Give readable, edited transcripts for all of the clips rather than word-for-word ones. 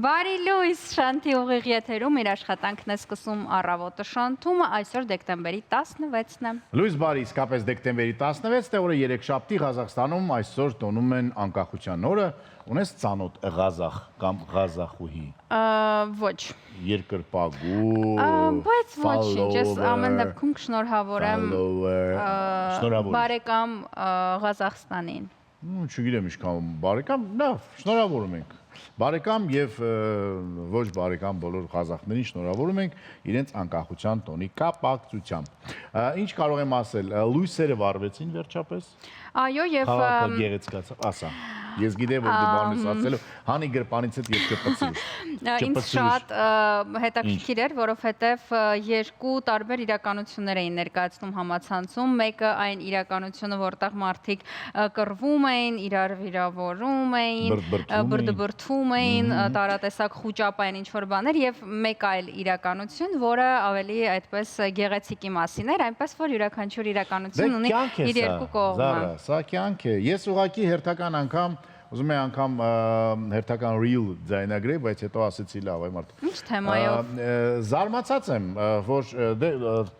Բարի լույս Շանթի ուղիղ եթերում իր աշխատանքն է սկսում առավոտը Շանթումը, այսօր դեկտեմբերի 16-ն է։ Լույս բարի, իսկապես դեկտեմբերի 16-ն է, օրը երեքշաբթի Ղազախստանում այսօր տոնում են անկախության օրը, ունես ծանոթ Ղազախ կամ Ղազախուհի։ Ոչ։ Երկրպագու, բայց ոչինչ, ես ամեն դեպքում շնորհավոր եմ բարեկամ Ղազախստանին։ Չգիտեմ ինչքան բարեկամ, լավ, շնորհավորում ենք։ Բարեկամ եւ ոչ բարեկամ բոլոր ղազախներին շնորհավորում ենք իրենց անկախության տոնի կապակցությամբ։ Ինչ կարող եմ ասել, լույսերը վառվեցին վերջապես։ Այո, եւ Քաղաքը գեղեցկացավ, ասա։ Ես գիտեմ, որ դու բան ես ասելու, հանի գրպանից հետ ես չպցրուս։ Ինձ շատ հետաքրքիր էր, որովհետև երկու տարբեր իրականություններ էին ներկայացնում համացանցում, մեկը այն իրականությունը, որտեղ մարդիկ կռվում էին, իրար վիրավորում էին, բրդբրդում էին, տարատեսակ խուճապային ինչ-որ բաներ եւ մեկ այլ իրականություն, որը ավելի այդպես գեղեցիկի մասին էր, այնպես որ յուրաքանչյուր իրականություն ունի իր երկու կողմը։ Սա կյանք է։ Ես ուղղակի հերթական անգամ ուզում եմ անգամ հերթական reel ձայնագրել, բայց հետո ասեցի լավ, այ մարդ։ Ինչ թեմայով։ Զարմացած եմ, որ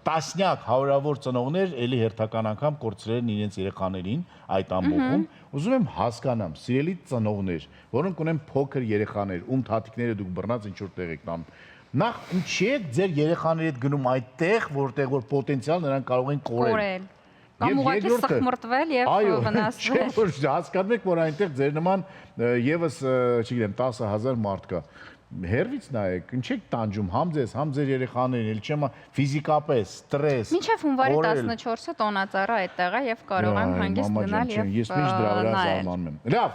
տասնյակ հարյուրավոր ծնողներ էլի հերթական անգամ կորցրել են իրենց երեխաներին այդ ամբողջում։ Ուզում եմ հասկանամ, սիրելի ծնողներ, որոնք ունեն փոքր երեխաներ, ում թաթիկները դուք բռնած ինչ որ տեղ եք տանում։ Նախ ինչի՞ եք ձեր երեխաների հետ գնում այդտեղ, որտեղ որ պոտենցիալ նրանք կարող են կորել։ Կամ ուղղակի սխմռտվել եւ վնասվել։ Այո, չէ՞ որ հասկանում եք, որ այնտեղ ձեր նման եւս, չգիտեմ, 10,000 մարդ կա։ Հերվից նայեք, ինչ եք տանջում, համ ձեզ, համ ձեր երեխաներին, էլ չեմ ֆիզիկապես, ստրես։ Մինչև հունվարի 14-ը տոնածառը այդտեղ է եւ կարող եմ հանգիստ գնալ եւ ես միշտ դրա վրա զարմանում եմ։ Լավ,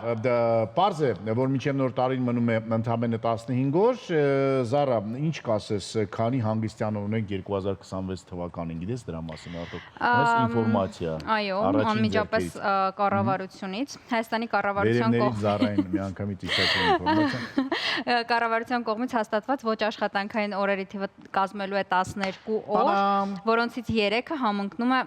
պարզ է, որ մինչև նոր տարին մնում է ընդամենը 15 օր, Զարա, ինչ կասես, քանի հանգստյան ունենք 2026 թվականին, գիտես դրա մասին արդյոք։ Այս ինֆորմացիա։ Այո, անմիջապես կառավարությունից, Հայաստանի կառավարության կողմից Զարային միանգամից իշխեցին ինֆորմացիա։ Կառավարության կողմից հաստատված ոչ աշխատանքային օրերի թիվը կազմելու է 12 օր, որոնցից 3-ը համընկնում է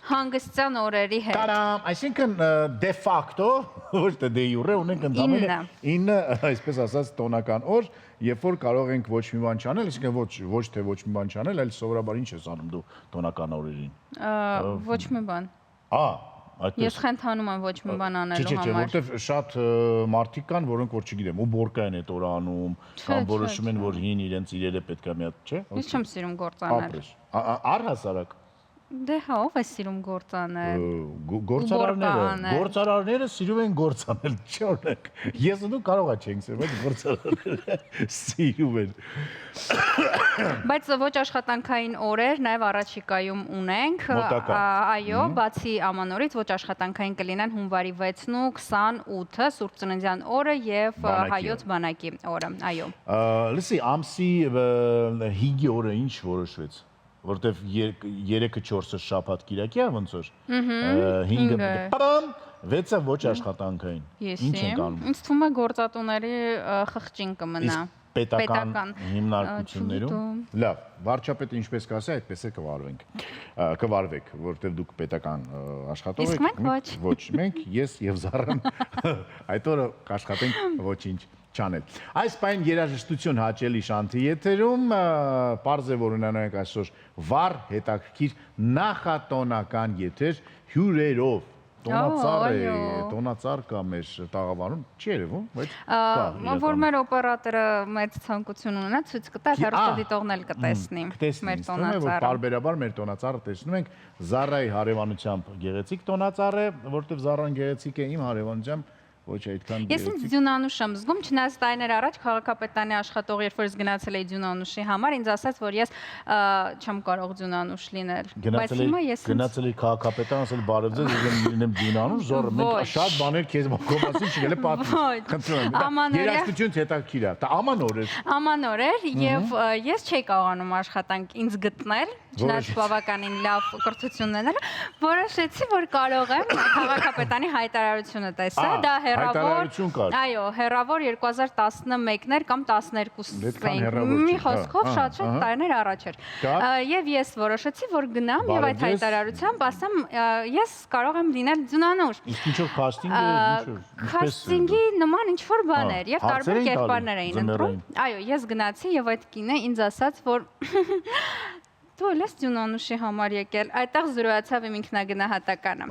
հանգստյան օրերի հետ։ Տարամ, այսինքն de facto, ոչ թե de jure, ունենք ընդամենը 9, այսպես ասած, տոնական օր, երբ որ կարող ենք ոչ մի բան չանել, այսինքն ոչ թե ոչ մի բան չանել, այլ սովորաբար ինչ ես անում դու տոնական օրերին։ Ոչ մի բան։ Ես խնդանում եմ ոչ մի բան անելու համար։ Չէ, որովհետև շատ մարդիկ կան, որոնք որ չգիտեմ, ու բորկա են այդ օրը անում, կամ որոշում են, որ հին իրենց իրերը պետք է մի հատ, չէ՞։ Ես չեմ սիրում գործ անել։ Առհասարակ։ Դե հա, ով է սիրում գործ անել։ Գործարարները սիրում են գործ անել, չորեք։ Ես ու դու կարող չենք սիրում, բայց գործարարները սիրում են։ Բայց ոչ աշխատանքային օրեր նաև առաջիկայում ունենք։ Այո, բացի ամանորից ոչ աշխատանքային կլինեն հունվարի 6-ն ու 28-ը Սուրբ Ծննդյան օրը եւ հայոց բանակի օրը։ Այո։ Լսի, ամսի 5 օրը ինչ որոշվեց։ Որտեվ 3-ը 4-ը շաբաթ կիրակի է ոնց որ 5-ը 6-ը ոչ աշխատանքային ինչ ենք անում ինձ թվում է գործատուների խղճին կմնա պետական հիմնարկություններում լավ վարչապետը ինչպես կասի այդպես է կվարվեք որտեվ դուք պետական աշխատող եք ոչ մենք ես եւ Զարան այդ օրը կաշխատենք ոչինչ չանել։ Այս պայն երաժշտություն հաճելի Շանթի եթերում, պարզ է որ ունենանք այսօր վառ հետաքրքիր նախատոնական եթեր հյուրերով։ Տոնածառ կա մեր տաղավարում, չի երևում, բայց կա։ Որ մեր օպերատորը մեծ ցանկություն ունենա, ցույց կտա, հեռուստադիտողն էլ կտեսնի մեր տոնածառը։ Պարբերաբար մեր տոնածառը տեսնում ենք Զարայի հարևանությամբ գեղեցիկ տոնածառ է, որտեղ Զարան գեղեցիկ է, իմ հարևանությամբ ոչ այդքան Ես ինձ Ձյունանուշ եմ զգում, չնայած տարիներ առաջ քաղաքապետարանի աշխատող երբ որ ես գնացել էի Ձյունանուշի համար, ինձ ասաց, որ ես չեմ կարող Ձյունանուշ լինել։ Բայց հիմա ես գնացել էի քաղաքապետարան, ասել բարև ձեզ, ես լինեմ Ձյունանուշ, զորը մենք շատ բաներ քեզ մոկոմասին չգել է պատմել։ Խնդրում եմ։ Երաժշտությունից հետաքրքիր է։ Դա ամանոր էր։ Ամանոր էր եւ ես չէի կարողանում աշխատանք ինձ գտնել չնայած բավականին լավ կրթություն ունենալը, որոշեցի, որ կարող եմ քաղաքապետարանի հայտարարությունը տեսնել, դա հեռավոր 2011-ներ կամ 12-ներ, մի խոսքով շատ տարիներ առաջ էր։ Եվ ես որոշեցի, որ գնամ եւ այդ հայտարարությամբ ասեմ, ես կարող եմ լինել ձյունանուշ։ Իսկ ինչով քաստինգը, քաստինգի նման ինչ-որ բաներ եւ տարբեր կերպարներ էին ընտրում։ Այո, ես գնացի եւ այդ կինը ինձ ասաց, որ դու ես ձյունանուշի համար եկել, այդտեղ զրոյացավ իմ ինքնագնահատականը։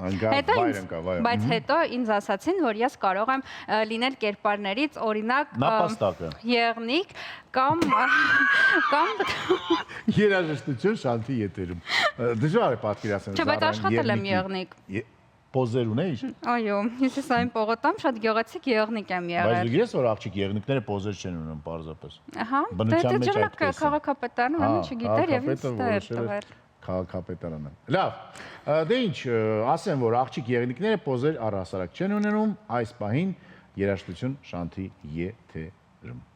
Բայց հետո ինձ ասացին, որ ես կարող եմ լինել կերպարներից, օրինակ, եղնիկ կամ երաժշտություն Շանթի եթերում։ Դժվար է պատկերացնել։ Չէ, բայց աշխատել եմ եղնիկ։ Պոզեր ունեի՞ր։ Այո, Հյուսիսային պողոտայում շատ գեղեցիկ եղնիկ եմ եղել։ Բայց դու ես որ աղջիկ եղնիկները պոզեր չեն ունում պարզապես։ Ահա, դե քաղաքապետարանը ամեն չգիտեր եւ ինձ տվել։ Քաղաքապետարանը։ Լավ, դե ինչ, ասեմ որ աղջիկ եղնիկները պոզեր առհասարակ չեն ունենում, այս պահին երաժշտություն Շանթի եթերում։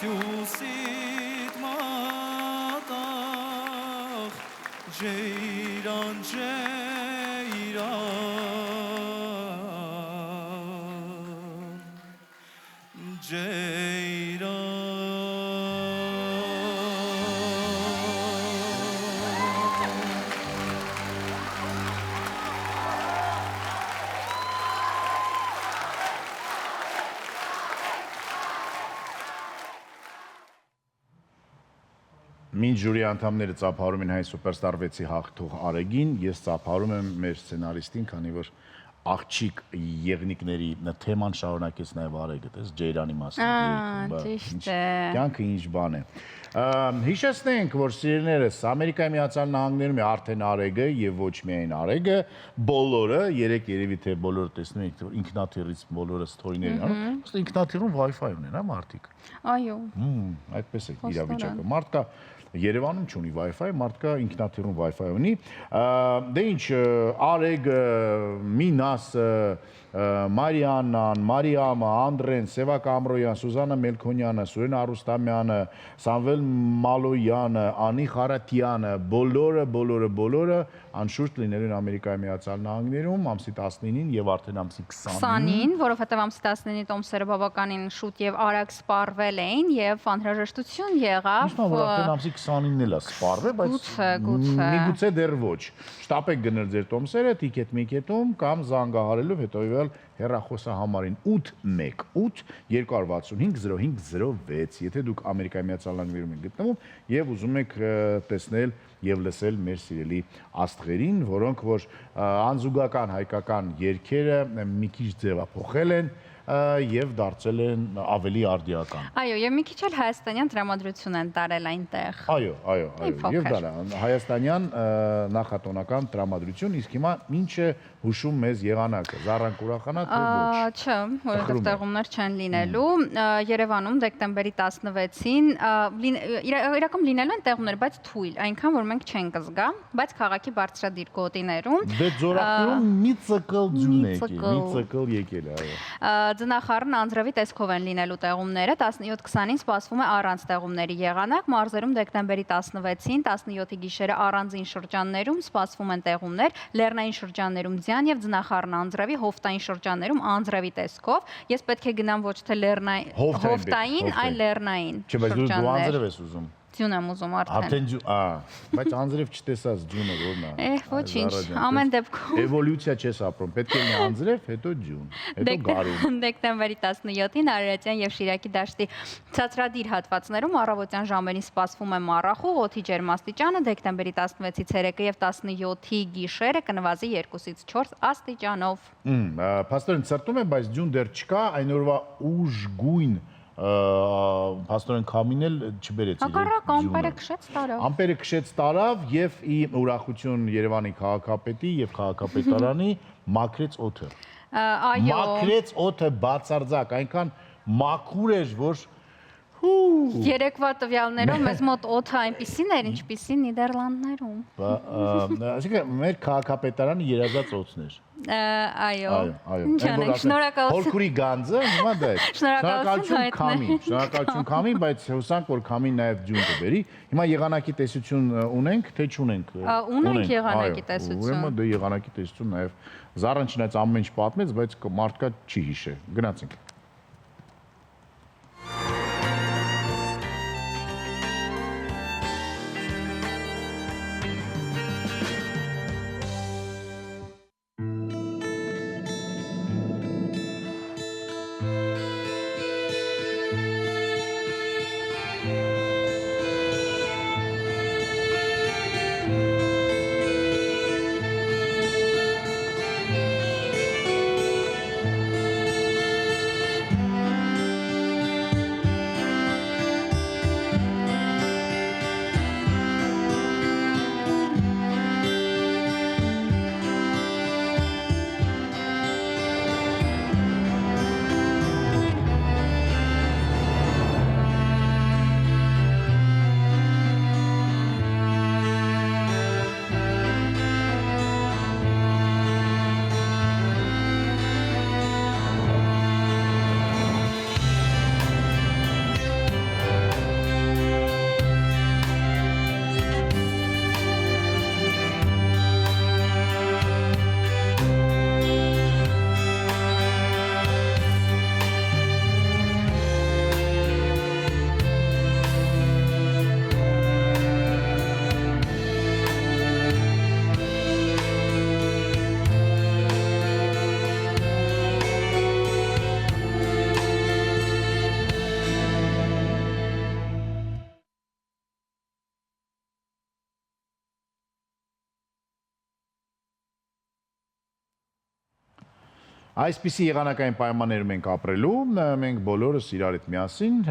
Սյուսիտ մատաղ Ջեյրան Մինչ ժյուրի անդամները ծափարում են հայ սուպերստար 6-ի հաղթող Արեգին, ես ծափարում եմ մեր սցենարիստին, քանի որ աղջիկ եղնիկների թեման շարունակեց նաև Արեգը, տես Ջեյրանի մասին։ Ճիշտ է։ Կյանքը ինչ բան է։ Հիշեցնենք, որ սիրելիներս, Ամերիկայի Միացյալ Նահանգներում է արդեն Արեգը եւ ոչ միայն Արեգը, բոլորը, երեք երևի թե բոլորը տեսնում եք, ինքնաթիռից բոլորը ստորիներ են անում, ըստ ինքնաթիռում Wi-Fi ունեն, հա մարդիկ։ Այո։ Այդպես է իրավիճակը։ Մարդկա Երևանում չունի Wi-Fi, մարդկա ինքնաթիռում Wi-Fi ունի։ Դե ինչ, Արեգը, Մինասը, Մարիաննան, Մարիամը, Անդրեն, Սևակ Ամրոյան, Սուզանա Մելքոնյանը, Սուրեն Արուստամյանը, Սամվել Մալոյանը, Անի Խարատյանը, բոլորը անշուշտ լինելու են Ամերիկայի Միացյալ Նահանգներում ամսի 19-ին եւ արդեն ամսի 20-ին, որովհետեւ ամսի 19-ի տոմսերը բավականին շուտ եւ արագ սպառվել էին եւ անհրաժեշտություն եղավ։ Իսկ որ արդեն ամսի 29-ին էլ է սպառվել, բայց միգուցե դեռ ոչ։ Շտապեք գնել ձեր տոմսերը Ticket.me-ում կամ զանգահարելով հետևյալ հեռախոսահամարին 818-265-0506, եթե դուք Ամերիկայի Միացյալ Նահանգներում եք գտնվում եւ ուզում եք տեսնել եւ լսել մեր սիրելի աստղերին, որոնք որ անզուգական հայկական երգերը մի քիչ ձևափոխել են եւ դարձել են ավելի արդիական։ Այո, եւ մի քիչ էլ հայաստանյան տրամադրություն են տարել այնտեղ։ Այո, եւ դա հայաստանյան նախատոնական տրամադրություն, իսկ հիմա ինչ է հուշում մեզ եղանակը, զառանք ուրախանա թե ոչ։ Չէ, որովհետեւ տեղումներ չեն լինելու։ Երևանում դեկտեմբերի 16-ին իրական լինելու են տեղումներ, բայց թույլ, այնքան որ մենք չենք զգա, բայց քաղաքի բարձրադիր գոտիներում։ Դե ձորակներում մի ցկլ ձյուն եկել, այո։ Ձնախառն անձրևի տեսքով են լինելու տեղումները, 17-20-ին սպասվում է առանց տեղումների եղանակ, մարզերում դեկտեմբերի 16-ին, 17-ի գիշերը առանձին շրջաններում սպասվում են տեղումներ, լեռնային շրջաններում ձյան եւ ձնախառն անձրևի, հովտային շրջաններում անձրևի տեսքով։ Ես պետք է գնամ ոչ թե հովտային, այլ լեռնային շրջաններ։ Չէ, բայց դու անձրև ես ուզում։ Ձյուն եմ ուզում արդեն։ Բայց անձրև չտեսած ձյունը ո՞րն է։ Ոչինչ, ամեն դեպքում էվոլյուցիա չես ապրում, պետք է լինի անձրև, հետո ձյուն, հետո գարուն։ Դեկտեմբերի 17-ին Արարատյան եւ Շիրակի դաշտի ցածրադիր հատվածներում առավոտյան ժամերին սպասվում է մառախուղ, օդի ջերմաստիճանը դեկտեմբերի 16-ի ցերեկը եւ 17-ի գիշերը կնվազի 2-ից 4 աստիճանով։ Փաստորեն ցրտում է, բայց ձյուն դեռ չկա, այն օրվա ուժգույն փաստորեն քամին էլ չբերեց իրեն ձյունը։ Ամպերը քշեց տարավ եւ ի ուրախություն Երևանի քաղաքապետի եւ քաղաքապետարանի մաքրեց օդը։ Այո։ Մաքրեց օդը բացարձակ, այնքան մաքուր էր, որ Երեկվա տվյալներով մեզ մոտ օդը այնպիսին էր, ինչպիսին Նիդերլանդներում։ Այսինքն մեր քաղաքապետարանը երազած օդն էր։ Այո։ Շնորհակալություն։ Հորքուրի գանձը հիմա դա է։ Շնորհակալություն քամին, բայց հուսանք որ քամին նաև ձյուն կբերի։ Հիմա եղանակի տեսություն ունենք, թե չունենք։ Ունենք եղանակի տեսություն։ Ուրեմն դե եղանակի տեսություն նաև Զառան չնայած ամեն ինչ պատմեց, բայց մարդկա չի հիշե։ Գնացինք։ Այսպիսի եղանակային պայմաններում ենք ապրելու, մենք բոլորս իրար հետ միասին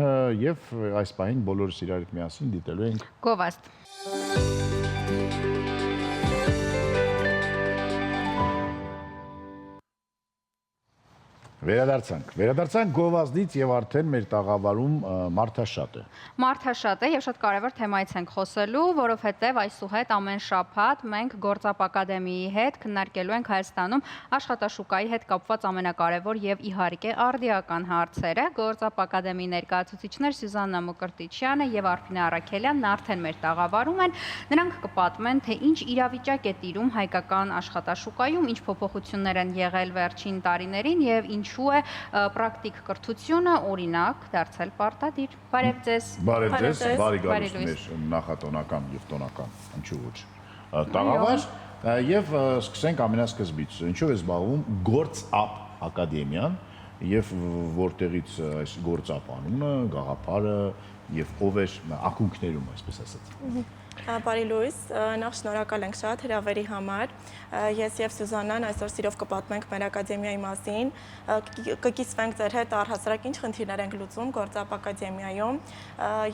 եւ այս պահին բոլորս իրար հետ միասին դիտելու ենք Գովազդ։ Վերադարձանք գովազդից եւ արդեն մեր տաղավարում մարդաշատ է։ Մարդաշատ է եւ շատ կարեւոր թեմայից ենք խոսելու, որովհետեւ այսուհետ ամեն շաբաթ մենք Գործապ ակադեմիայի հետ քննարկելու ենք Հայաստանում աշխատաշուկայի հետ կապված ամենակարևոր եւ իհարկե արդիական հարցերը։ Գործապ ակադեմիայի ներկայացուցիչներ Սյուզաննա Մկրտիչյանը եւ Արփինե Արաքելյանն արդեն մեր տաղավարում են։ Նրանք կպատմեն, թե ինչ իրավիճակ է տիրում հայկական աշխատաշուկայում, ինչ փոփոխություններ են եղել վերջին տարիներին եւ ինչու է պրակտիկ կրթությունը օրինակ դարձել պարտադիր։ Բարև ձեզ։ Բարև ձեզ, բարի գալուստ մեր նախատոնական եւ տոնական, ինչու ոչ, տաղավար եւ սկսենք ամենասկզբից։ Ինչով է զբաղվում Գործապ ակադեմիան եւ որտեղից այս Գործապ անունը, գաղափարը եւ ով է ակունքներում, այսպես ասած։ Բարի լույս, նախ շնորհակալ ենք շատ հրավերի համար։ Ես եւ Սյուզաննան այսօր սիրով կպատմենք մեր ակադեմիայի մասին, կկիսվենք ձեր հետ առհասարակ ինչ խնդիրներ ենք լուծում Գործապ ակադեմիայում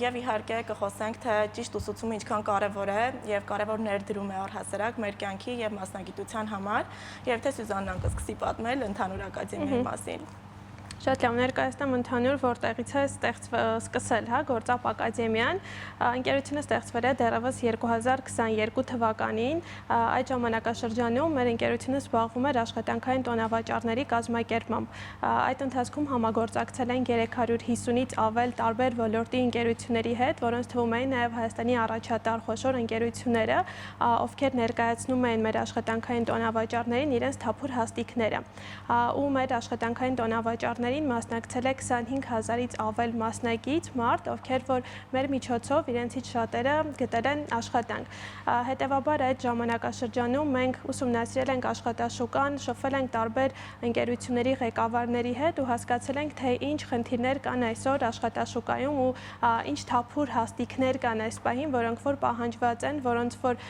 եւ իհարկե կխոսենք թե ճիշտ ուսուցումը ինչքան կարեւոր է եւ կարեւոր ներդրում է առհասարակ մեր կյանքի եւ մասնագիտության համար եւ թե Սյուզաննան կսկսի պատմել ընդհանուր ակադեմիայի մասին։ Շատ լավ, ներկայացնեմ ընդհանուր որտեղից է սկսել, հա, Գործապ ակադեմիան։ Ընկերությունը ստեղծվել է դեռևս 2022 թվականին։ Այդ ժամանակաշրջանում մեր ընկերությունը զբաղվում էր աշխատանքային տոնավաճառների կազմակերպմամբ։ Այդ ընթացքում համագործակցել են 350-ից ավել տարբեր ոլորտի ընկերությունների հետ, որոնց թվում էին նաև Հայաստանի առաջատար խոշոր ընկերությունները, ովքեր ներկայացնում էին մեր աշխատանքային տոնավաճառներին իրենց թափուր հաստիկները։ Ու մեր աշխատանքային տոնավաճառներին մասնակցել է 25,000-ից ավել մասնակից մարդ, ովքեր որ մեր միջոցով իրենցից շատերը գտել են աշխատանք։ Հետևաբար այդ ժամանակաշրջանում մենք ուսումնասիրել ենք աշխատաշուկան, շփվել ենք տարբեր ընկերությունների ղեկավարների հետ ու հասկացել ենք, թե ինչ խնդիրներ կան այսօր աշխատաշուկայում ու ինչ թափուր հաստիկներ կան այս պահին, որոնք որ պահանջված են, որոնց որ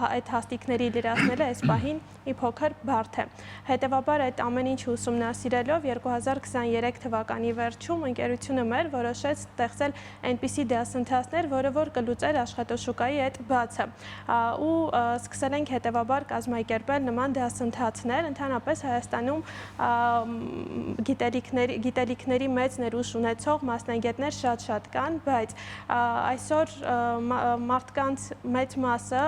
այդ հաստիկների լրացնելը այս պահին մի փոքր բարդ է։ Հետևաբար այդ ամեն ինչ ուսումնասիրելով 2023 թվականի վերջում ընկերությունը մեր որոշեց ստեղծել այնպիսի դասընթացներ, որը որ կլուծեր աշխատաշուկայի այդ բացը։ Ու սկսել ենք հետևաբար կազմակերպել նման դասընթացներ, ընդհանրապես Հայաստանում գիտելիքների մեծ ներուժ ունեցող մասնագետներ շատ կան, բայց այսօր մարդկանց մեծ մասը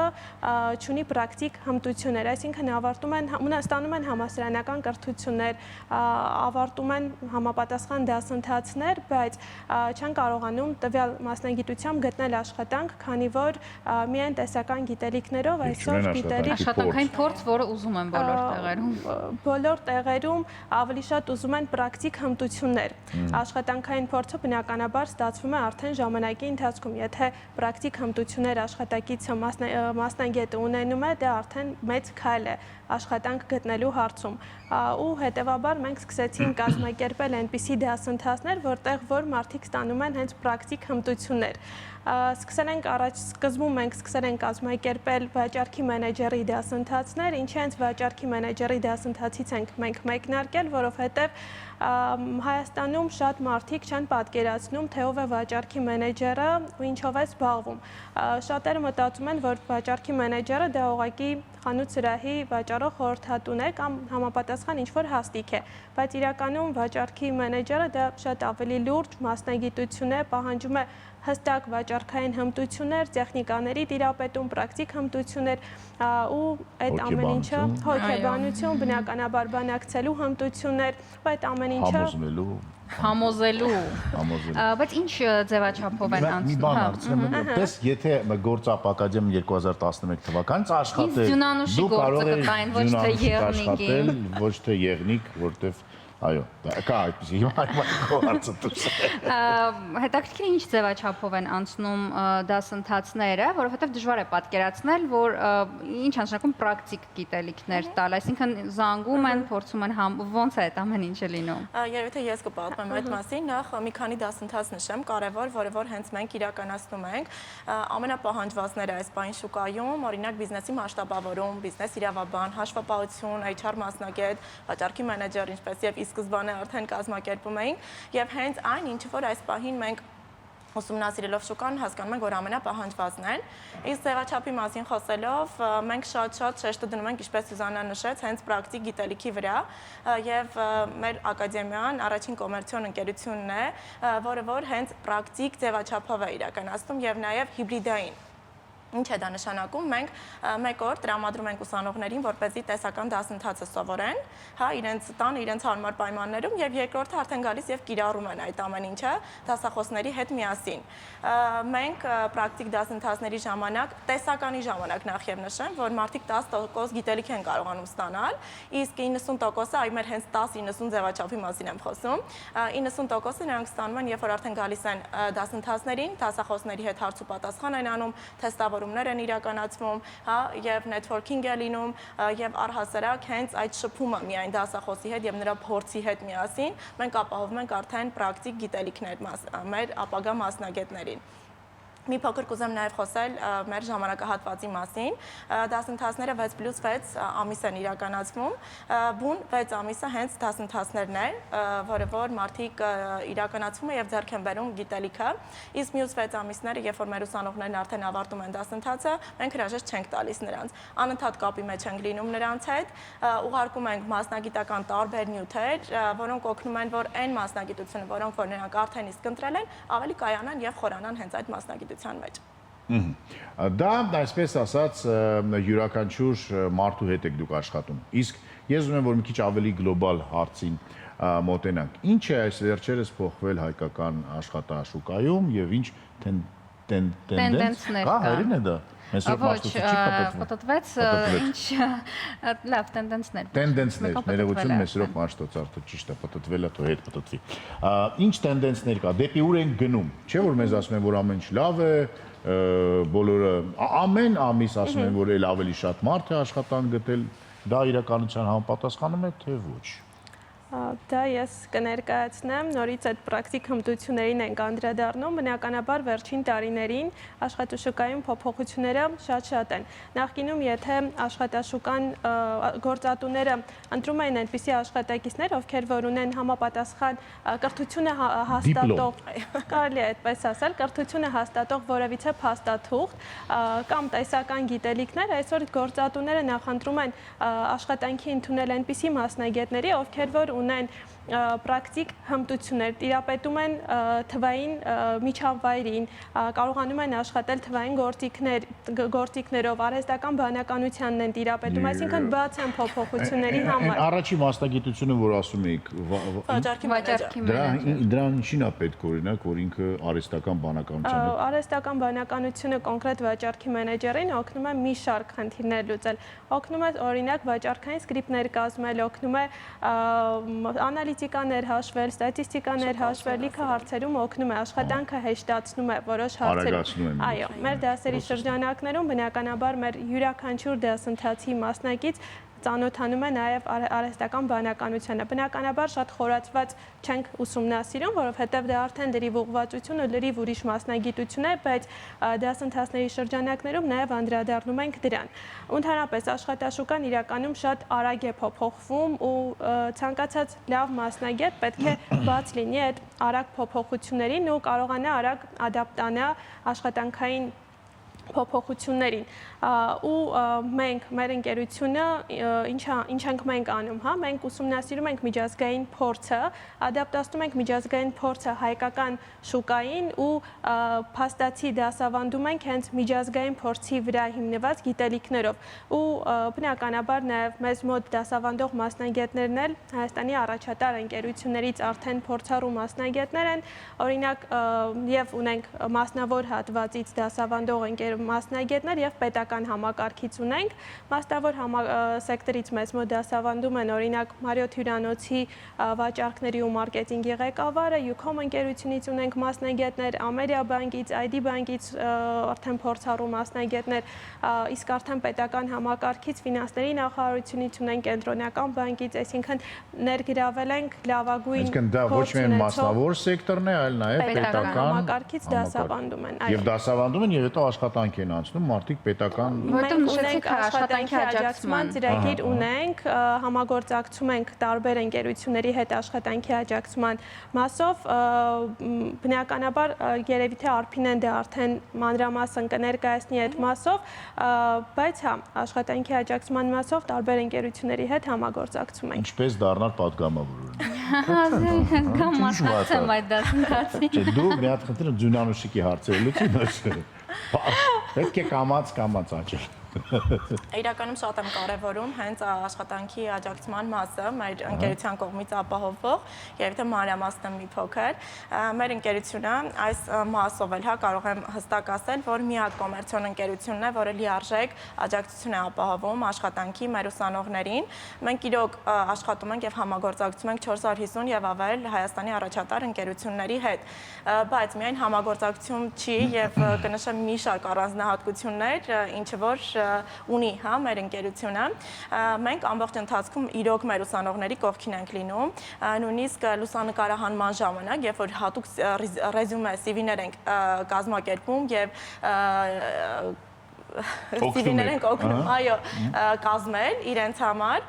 չունի պրակտիկ հմտություններ, այսինքն ստանում են համալսարանական կրթություններ, ավարտում են համապատասխան դասընթացներ, բայց չեն կարողանում տվյալ մասնագիտությամբ գտնել աշխատանք, քանի որ միայն տեսական գիտելիքներով այսօր աշխատանքային փորձ, որը ուզում են բոլոր տեղերում։ Բոլոր տեղերում ավելի շատ ուզում են պրակտիկ հմտություններ։ Աշխատանքային փորձը բնականաբար ստացվում է արդեն ժամանակի ընթացքում, եթե պրակտիկ հմտություններ աշխատակիցը մասնագետը ունենում է, դա արդեն մեծ քայլ է աշխատանք գտնելու հարցում։ Ու հետևաբար մենք սկսեցինք կազմակերպել այնպիսի դասընթացներ, որտեղ որ մարդիկ ստանում են հենց պրակտիկ հմտություններ։ Սկզբում մենք սկսել ենք կազմակերպել վաճառքի մենեջերի դասընթացներ, ինչի հենց վաճառքի մենեջերի դասընթացից ենք մենք մեկնարկել, որովհետև Հայաստանում շատ մարդիկ չեն պատկերացնում, թե ով է վաճառքի մենեջերը ու ինչով է զբաղվում։ Շատերը մտածում են, որ վաճառքի մենեջերը դա ուղղակի խանութ սրահի վաճառող խորհրդատուն է կամ համապատասխան ինչ-որ հաստիկ է, բայց իրականում վաճառքի մենեջերը դա շատ ավելի լուրջ մասնագիտություն է, պահանջում է հստակ վաճառքային հմտություններ, տեխնիկաների տիրապետում, պրակտիկ հմտություններ ու այդ ամեն ինչը հոգեբանություն, բնականաբար բանակցելու հմտություններ, այդ ամեն ինչը համոզելու։ Բայց ինչ ձևաչափով են անցնում։ Մի բան հարցնեմ, պես եթե Գործապ ակադեմիան 2011 թվականից աշխատել, դուք կարող եք ոչ թե եղնիկ, ոչ թե եղնիկ, որտեվ Այո, կա այդպեսի հիմա հարցը դուրս։ Հետաքրքիր է ինչ ձևաչափով են անցնում դասընթացները, որովհետև դժվար է պատկերացնել, որ ինչ անշանակում պրակտիկ գիտելիքներ տալ, այսինքն զանգում են, փորձում են ոնց է այդ ամեն ինչը լինում։ Երևի թե ես կպատմեմ այդ մասին, նախ մի քանի դասընթաց նշեմ, կարևոր, որը հենց մենք իրականացնում ենք, ամենապահանջվածները այս բային շուկայում, օրինակ բիզնեսի մասշտաբավորում, բիզնես իրավաբան, հաշվապահություն, HR մասնագետ, վաճառքի մենեջեր, ինչպես եւ սկզբանե արդեն կազմակերպում էինք եւ հենց այն ինչ որ այս պահին մենք ուսումնասիրելով շուկան հասկանում ենք որ ամենապահանջվածն են իսկ ձևաչափի մասին խոսելով մենք շատ շեշտը դնում ենք ինչպես Սյուզաննան նշեց հենց պրակտիկ գիտելիքի վրա եւ մեր ակադեմիան առաջին կոմերցիոն ընկերությունն է որը որ հենց պրակտիկ ձևաչափով է իրականացնում եւ նաեւ հիբրիդային Ինչ է դա նշանակում, մենք մեկ օր տրամադրում ենք ուսանողներին, որպեսզի տեսական դասընթացը սովորեն, հա, իրենց տանը, իրենց հարմար պայմաններում եւ երկրորդը արդեն գալիս եւ կիրառում են այդ ամեն ինչը դասախոսների հետ միասին։ Մենք պրակտիկ դասընթացների ժամանակ, տեսականի ժամանակ նախ եւ նշեմ, որ մարդիկ 10% գիտելիք են կարողանում ստանալ, իսկ 90%-ը, այ մեր հենց 10-90 ձևաչափի մասին եմ խոսում, 90%-ը նրանք ստանում են, երբ որ արդեն գալիս են դասընթացներին, դասախոսների հետ հարց ու պատասխան են անում, թեստավորումներ են իրականացվում, հա, եւ networking է լինում, եւ առհասարակ հենց այդ շփումը միայն դասախոսի հետ եւ նրա փորձի հետ միասին մենք ապահովում ենք արդեն պրակտիկ գիտելիքներ մեր ապագա մասնագետներին։ Մի փոքր կուզեմ նաև խոսել մեր ժամանակահատվածի մասին։ Դասընթացները 6+6 ամիս են իրականացվում։ Բուն 6 ամիսը հենց դասընթացներն են, որը որ մարդիկ իրականացվում է եւ ձեռք են բերում գիտելիքը։ Իսկ մյուս 6 ամիսները, երբ որ մեր ուսանողներն արդեն ավարտում են դասընթացը, մենք հրաժեշտ չենք տալիս նրանց։ Անընդհատ կապի մեջ ենք լինում նրանց հետ, ուղարկում ենք մասնագիտական տարբեր նյութեր, որոնք օգնում են, որ այն մասնագիտությունը, որոնք որ նրանք արդեն իսկ ընտրել են, ավելի կայանան եւ խորանան հենց այդ մասնագիտության մեջ։ Դա, այսպես ասած, յուրաքանչյուր մարդու հետ եք դուք աշխատում։ Իսկ ես ուզում եմ, որ մի քիչ ավելի գլոբալ հարցին մոտենանք։ Ինչ է այս վերջերս փոխվել հայկական աշխատաշուկայում եւ ինչ տենդենսներ կան։ Հերին է դա։ Ոչ, պատտվեց, ինչ լավ տենդենսներ։ Տենդենսներ, ներողություն, Մեսրոպ Մաշտոցարդը ճիշտ է, պատտվել է, թող հետ պատտվի։ Ինչ տենդենսներ կա, դեպի ուր են գնում։ Չէ՞ որ մեզ ասում են, որ ամեն ինչ լավ է, բոլորը ամեն ամիս ասում են, որ էլ ավելի շատ մարդ է աշխատանք գտել, դա իրականության համապատասխանում է, թե ոչ։ Դա ես կներկայացնեմ, նորից այդ պրակտիկ հմտություններին ենք անդրադառնում, բնականաբար վերջին տարիներին աշխատաշուկայում փոփոխությունները շատ են։ Նախկինում եթե աշխատաշուկան գործատուները ընտրում են այնպիսի աշխատակիցներ, ովքեր որ ունեն համապատասխան կրթությունը հաստատող, կարելի է այդպես ասել, կրթությունը հաստատող որևիցե փաստաթուղթ կամ տեսական գիտելիքներ, այսօր գործատուները նախընտրում են աշխատանքի ընդունել այնպիսի մասնագետների, ովքեր որ ունեն պրակտիկ հմտություններ, տիրապետում են թվային միջավայրին, կարողանում են աշխատել թվային գործիքներով, արհեստական բանականությանն են տիրապետում, այսինքն բաց են փոփոխությունների համար։ Առաջի մասնագիտությունը, որ ասում էիք, վաճառքի մենեջեր։ Դրան ինչին է պետք օրինակ, որ ինքը արհեստական բանականության հետ։ Արհեստական բանականությունը կոնկրետ վաճառքի մենեջերին օգնում է մի շարք խնդիրներ լուծել։ Օգնում է օրինակ վաճառքային սկրիպտներ կազմել, օգնում է անալիտիկաներ հաշվել, ստատիստիկաներ հաշվել, լիքը հարցերում օգնում է, աշխատանքը հեշտացնում է որոշ հարցերում։ Այո, մեր դասերի շրջանակներում բնականաբար մեր յուրաքանչյուր դասընթացի մասնակից ծանոթանում է նաև արհեստական բանականությանը։ Բնականաբար շատ խորացված չենք ուսումնասիրում, որովհետև դա արդեն լրիվ ուղղվածություն ու լրիվ ուրիշ մասնագիտություն է, բայց դասընթացների շրջանակներում նաև անդրադառնում ենք դրան։ Ընդհանրապես աշխատաշուկան իրականում շատ արագ է փոփոխվում ու ցանկացած լավ մասնագետ պետք է բաց լինի այդ արագ փոփոխություններին ու կարողանա արագ ադապտանա աշխատանքային փոփոխություններին ու մենք մեր ընկերությունը ինչ ենք մենք անում, հա, մենք ուսումնասիրում ենք միջազգային փորձը, ադապտացնում ենք միջազգային փորձը հայկական շուկային ու փաստացի դասավանդում ենք հենց միջազգային փորձի վրա հիմնված գիտելիքներով ու բնականաբար նաև մեզ մոտ դասավանդող մասնագետներն էլ Հայաստանի առաջատար ընկերություններից արդեն փորձառու մասնագետներ են, օրինակ եւ ունենք մասնավոր հատվածից դասավանդող մասնագետներ եւ պետական համակարգից ունենք։ Մասնավոր սեկտորից մեզ մոտ դասավանդում են օրինակ Մարիոթ հյուրանոցի վաճառքների ու մարքեթինգի ղեկավարը, Ucom ընկերությունից ունենք մասնագետներ, Ամերիա բանկից, ID բանկից արդեն փորձառու մասնագետներ, իսկ արդեն պետական համակարգից ֆինանսների նախարարությունից ունենք կենտրոնական բանկից, այսինքն ներգրավել ենք լավագույն Այսինքն դա ոչ միայն մասնավոր սեկտորն է, այլ նաև պետական համակարգից դասավանդում են։ Եվ դասավանդում են եւ հետո աշխատանք են անցնում մարդիկ պետական Որտեղ նշեցիք աշխատանքի աջակցման ծրագիր ունենք, համագործակցում ենք տարբեր ընկերությունների հետ աշխատանքի աջակցման մասով, բնականաբար երևի թե Արփինեն դա արդեն մանրամասն կներկայացնի այդ մասով, բայց հա, աշխատանքի աջակցման մասով տարբեր ընկերությունների հետ համագործակցում ենք։ Ինչպես դառնալ պատգամավոր։ Կամ մասնակցեմ այդ դասընթացին։ Չէ, դու մի հատ խնդրեմ ձյունանուշիկի հարցերը լուծի։ Պետք է կամած աճել։ Իրականում շատ եմ կարևորում հենց աշխատանքի աջակցման մասը մեր ընկերության կողմից ապահովող եւ թե մանրամասն մի փոքր մեր ընկերությունը այս մասով էլ կարող եմ հստակ ասել որ միակ կոմերցիոն ընկերությունն է որը լիարժեք աջակցություն է ապահովում աշխատանքի մեր ուսանողներին մենք իրոք աշխատում ենք եւ համագործակցում ենք 450 եւ ավել Հայաստանի առաջատար ընկերությունների հետ բայց միայն համագործակցություն չի եւ կնշեմ մի շարք առանձնահատկություններ ինչը որ ունի հա մեր ընկերությունը մենք ամբողջ ընթացքում իրոք մեր ուսանողների կողքին ենք լինում նույնիսկ լուսանկարահանման ժամանակ երբ որ հատուկ ռեզյումե CV-ներ ենք կազմակերպում եւ CV-ներ ենք օգնում, այո, կազմել իրենց համար,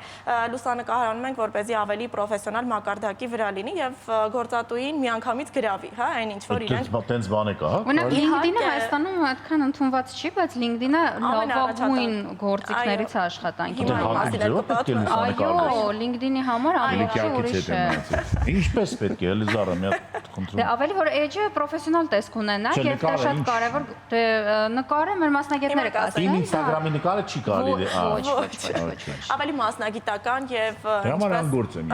լուսանկարանում ենք, որպեսզի ավելի պրոֆեսիոնալ մակարդակի վրա լինի եւ գործատուին միանգամից գրավի, հա, այն ինչ որ իրենք Տենց բան է կա, հա։ Օրինակ LinkedIn-ը Հայաստանում այդքան ընդունված չի, բայց LinkedIn-ը լավագույն գործիքներից է աշխատանքի համար։ Այո, LinkedIn-ի համար ամբողջը ուրիշ է։ Ինչպես պետք է, Էլիզարը, մի հատ խնդրում։ Դե ավելի որ edge-ը պրոֆեսիոնալ տեսք ունենա, եւ դա շատ կարեւոր նկարը մեր մասնագետները Իմ Instagram-ի նկարը չի կարելի ոչ։ Ավելի մասնագիտական եւ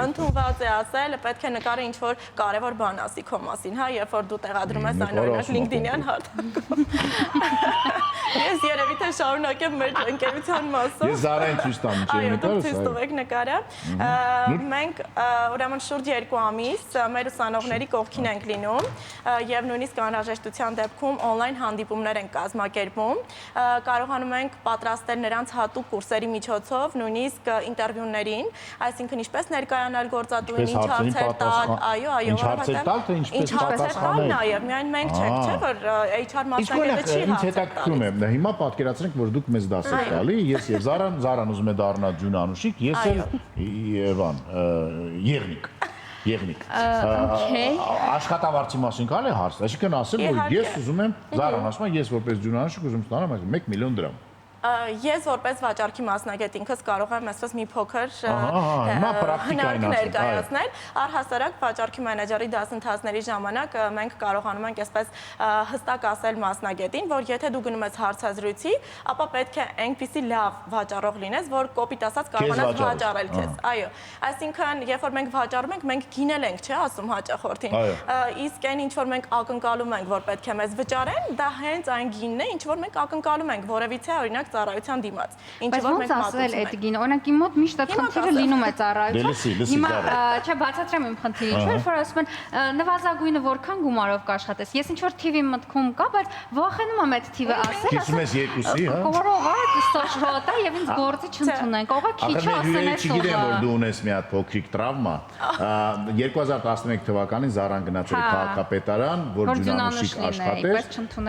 ընդունված է ասել, պետք է նկարը ինչ որ կարևոր բան ասի քո մասին, հա, երբ որ դու տեղադրում ես այն օրինակ LinkedIn-յան հատակում։ Ես երևի թե շարունակեմ մեր ընկերության մասով։ Ես Զարային ցույց տամ Այո, դուք ցույց տվեք նկարը։ Մենք ուրեմն շուրջ 2 ամիս մեր ուսանողների կողքին ենք լինում եւ նույնիսկ անհրաժեշտության դեպքում on-line հանդիպումներ ենք կազմակերպում։ Կարողանում ենք պատրաստել նրանց հատուկ կուրսերի միջոցով, նույնիսկ ինտերվյուներին, այսինքն ինչպես ներկայանալ գործատուին, ինչ հարցեր տալ, այո, ինչ հարցեր տալ, թե ինչպես պատասխանել։ Նաեւ միայն մենք չենք, չէ՞ որ HR մասնագետը չի հարցեր տալիս։ Հիմա պատկերացրեք, որ դուք մեզ դաս եք տալի, ես եւ Զարան ուզում է դառնալ ջունանուշիկ, ես էլ Եվան, Եղնիկ։ Աշխատավարձի մասին կարելի է հարցնել, այսինքն ասեմ, որ ես ուզում եմ, Զարան ասում է, ես որպես ջունանուշիկ ուզում ստանամ 1 միլիոն դրամ։ Ես որպես վաճառքի մասնագետ ինքս կարող եմ այսպես մի փոքր հնարք ներկայացնել։ Առհասարակ վաճառքի մենեջերի դասընթացների ժամանակ մենք կարողանում ենք այսպես հստակ ասել մասնագետին, որ եթե դու գնում ես հարցազրույցի, ապա պետք է այնպիսի լավ վաճառող լինես, որ կոպիտ ասած կարողանաս վաճառել քեզ։ Այո, այսինքն երբ որ մենք վաճառում ենք, մենք գինել ենք, չէ՞ ասում հաճախորդին։ Իսկ այն ինչ որ մենք ակնկալում ենք, որ պետք է մեզ վճարեն, դա հենց այն գինն է, ինչ որ մենք ակնկալում ենք, որևիցե օրինակ ծառայության դիմաց։ Ինչ որ մենք ասել այդ գին, օրինակ իմ մոտ միշտ այդ խնդիրը լինում է ծառայության։ Հիմա չէ, բացատրեմ իմ խնդիրը, ինչ որ ասում են նվազագույնը որքան գումարով կաշխատես։ Ես ինչ որ TV մտքում կա, բայց վախենում եմ այդ TV ասել, ասում ես երկուսի, հա։ Կարող է սոշրոտա եւ ինձ գործի չընդունեն։ Կարող է քիչ ասեն այս չգիտեմ որ դու ունես մի հատ փոքրիկ տրավմա։ 2011 թվականին Զարան գնաց էր քաղաքապետարան, որ ջունանուշիկ աշխատեր,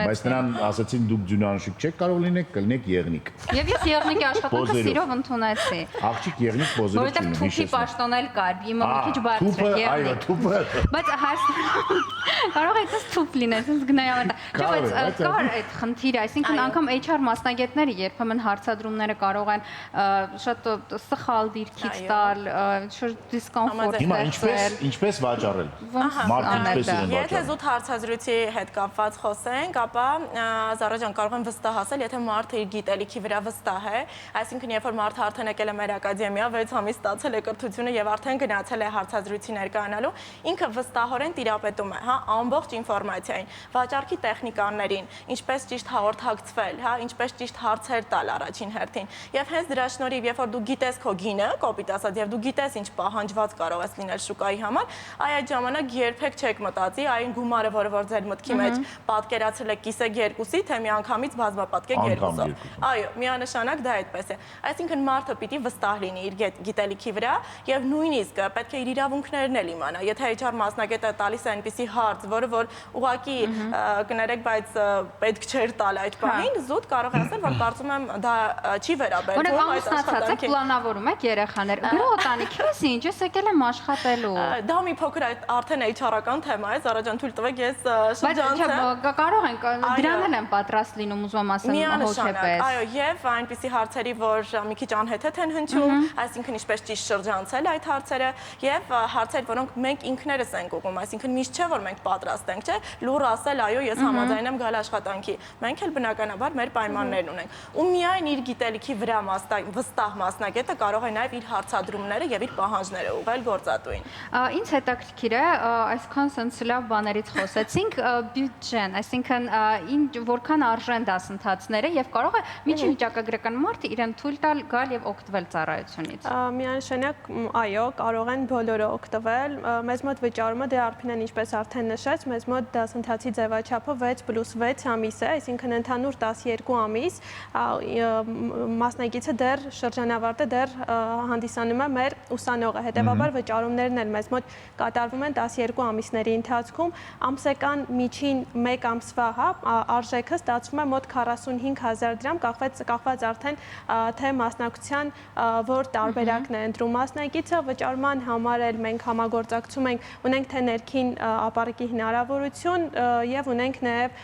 բայց նրան ասացին դուք ջունանուշիկ չեք կարող լինեք, կլինեք եղնիկ։ Եվ ես եղնիկի աշխատանքը սիրով ընդունեցի։ Աղջիկ եղնիկ պոզերով Որովհետև թուփի պաշտոնել կար, իմը մի քիչ բարձր է եղնիկ։ Այո, թուփը։ Բայց կարող է այդպես թուփ լինել, ինձ գնայավանդ։ Չէ, բայց կար այդ խնդիրը, այսինքն անգամ HR մասնագետները երբեմն հարցադրումները կարող են շատ սխալ դիրքից տալ, շատ դիսկոմֆորտ Հիմա ինչպես վաճառել։ Մարքեթինգ պես Եթե զուտ հարցազրույցի հետ կապված խոսենք, ապա Զարա ջան կարող եմ վստահ ասել, եթե մարդը իր գիտելիքները գիտելիքի վրա վստահ է, այսինքն երբ որ մարդը արդեն եկել է մեր ակադեմիա, 6 ամիս ստացել է կրթությունը եւ արդեն գնացել է հարցազրույցի ներկայանալու, ինքը վստահորեն տիրապետում է, հա, ամբողջ ինֆորմացիային, վաճառքի տեխնիկաներին, ինչպես ճիշտ հաղորդակցվել, հա, ինչպես ճիշտ հարցեր տալ առաջին հերթին։ Եվ հենց դրա շնորհիվ, երբ որ դու գիտես քո գինը, կոպիտ ասած, եւ դու գիտես ինչ պահանջված կարող ես լինել շուկայի համար, այդ ժամանակ երբեք չեք մտածի այն գումարը, որը ձեր մտքի մեջ պատկերացրել եք կիսեք երկուսի, թե միանգամից բազմապատկեք երկուսով։ Այո, միանշանակ դա այդպես է։ Այսինքն մարդը պիտի վստահ լինի իր գիտելիքի վրա եւ նույնիսկ պետք է իր իրավունքներն էլ իմանա։ Եթե HR մասնագետը տալիս է այնպիսի հարց, որը որ ուղղակի կներեք, բայց պետք չէր տալ այդ պահին, զուտ կարող է ասել, որ կարծում եմ դա չի վերաբերվում այդ աշխատանքին։ Պլանավորում եք երեխաներ։ Գրոտանիքի ես ինչ ես եկել եմ աշխատելու։ Դա մի փոքր արդեն HR-ական թեմա է, Զարաջան, թույլ տվեք ես շրջանցեմ։ Բայց կարող ենք դրան էլ են պատրաստ լինում ուզում ասել հոգեպես։ Այո, եւ այնպիսի հարցերի, որ մի քիչ անհեթեթ են հնչում, այսինքն ինչպես ճիշտ շրջանցել այդ հարցերը եւ հարցեր, որոնք մենք ինքներս ենք ուղղում, այսինքն միշտ չէ որ մենք պատրաստ ենք, չէ, լուր ասել այո, ես համաձայն եմ գալ աշխատանքի։ Մենք էլ բնականաբար մեր պայմաններն ունենք։ Ու միայն իր գիտելիքի վրա վստահ մասնագետը կարող է նաեւ իր հարցադրումները եւ իր պահանջները ուղղել գործատուին։ Ինձ հետաքրքիր է, այսքան sense լավ բաներից խոսեցինք, բյուջեն, այսինքն որքան արժեն դասընթացները եւ կարող է միջին վիճակագրական մարդը իրեն թույլ տալ գալ եւ օգտվել ծառայությունից։ Միանշանակ, այո, կարող են բոլորը օգտվել։ Մեզ մոտ վճարումը դե Արփինեն ինչպես արդեն նշեց, մեզ մոտ դասընթացի ձևաչափը 6+6 ամիս է, այսինքն ընդհանուր 12 ամիս, մասնակիցը դեռ շրջանավարտը դեռ հանդիսանում է մեր ուսանողը, հետեւաբար վճարումներն էլ մեզ մոտ կատարվում են 12 ամիսների ընթացքում, ամսական միջին 1 ամսվա արժեքը ստացվում է մոտ 45,000 դրամ, կախված արդեն թե մասնակցության որ տարբերակն է ընտրում մասնակիցը, վճարման համար էլ մենք համագործակցում ունենք թե ներքին ապառիկի հնարավորություն եւ ունենք նաեւ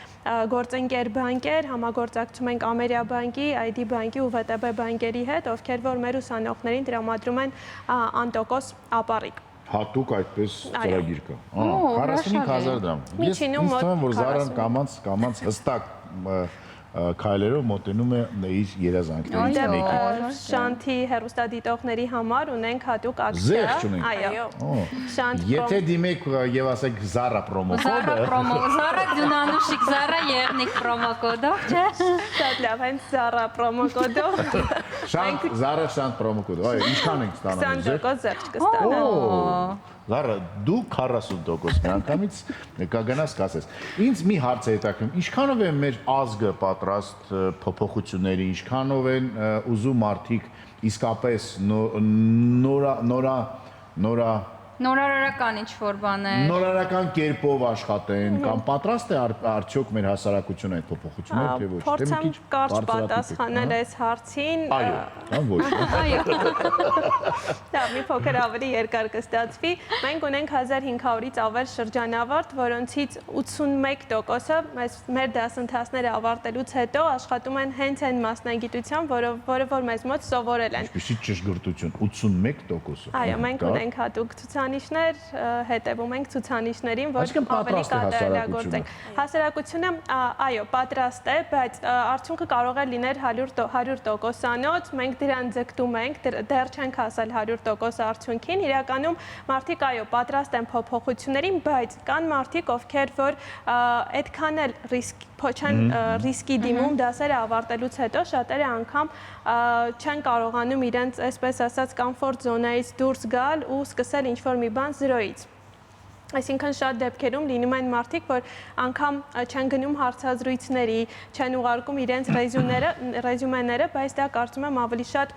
գործընկեր բանկեր, համագործակցում ենք Ամերիա բանկի, ID բանկի ու VTB բանկերի հետ, ովքեր որ մեր ուսանողներին տրամադրում են անտոկոս ապառիկ։ Հատուկ այդպես ծրագիր կա։ 45,000 դրամ։ Ես ինձ թվում է, որ Զարան կամած հստակ քայլերով մոտենում է իր երազանքներից մեկի։ Շանթի հեռուստադիտողների համար ունենք հատուկ ակցիա։ Զեղ չունենք։ Այո։ Եթե դիմեք եւ ասեք Zara պրոմոկոդը։ Zara դյունանուշիկ, Zara եղնիկ պրոմոկոդով, չէ։ Շատ լավ, հենց Zara պրոմոկոդով։ Zara շանտ պրոմոկոդ։ Այո, ինչքան ենք ստանում։ 20% զեղչ կստանան։ Լարա, դու 40% միանգամից կգնաս կասես։ Ինձ մի հարց է հետաքրքրում, ինչքանով է մեր ազգը պատրաստ փոփոխությունների, ինչքանով են ուզում մարդիկ իսկապես նորարարական ինչ-որ բաներ։ Նորարարական կերպով աշխատեն կամ պատրաստ է արդյոք մեր հասարակությունը այդ փոփոխությունները թե ոչ։ Փորձեմ կարճ պատասխանել այս հարցին։ Այո, կամ ոչ։ Այո։ Դա մի փոքր ավելի երկար կստացվի։ Մենք ունենք 1500-ից ավել շրջանավարտ, որոնցից 81%-ը մեր դասընթացները ավարտելուց հետո աշխատում են հենց այն մասնագիտությամբ, որը որ մեզ մոտ սովորել են։ Ինչպեսի ճշգրտություն, 81%-ը։ Այո, մենք ունենք հատուկ ցուցանիշներ, հետևում ենք ցուցանիշներին, որ ավելի կատարելագործենք։ Հասարակությունը, այո, պատրաստ է, բայց արդյունքը կարող է լինել 100%-անոց, մենք դրան ձգտում ենք, դեռ չենք հասել 100% արդյունքին, իրականում մարդիկ, այո, պատրաստ են փոփոխություններին, բայց կան մարդիկ, ովքեր որ այդքան էլ ռիսկի դիմում դասերը ավարտելուց հետո շատերը անգամ չեն կարողանում իրենց, այսպես ասած, կոմֆորտ զոնայից դուրս գալ ու սկսել ինչ-որ մի բան զրոյից։ Այսինքն շատ դեպքերում լինում են մարդիկ, որ անգամ չեն գնում հարցազրույցների, չեն ուղարկում իրենց ռեզյումեները, բայց դա կարծում եմ ավելի շատ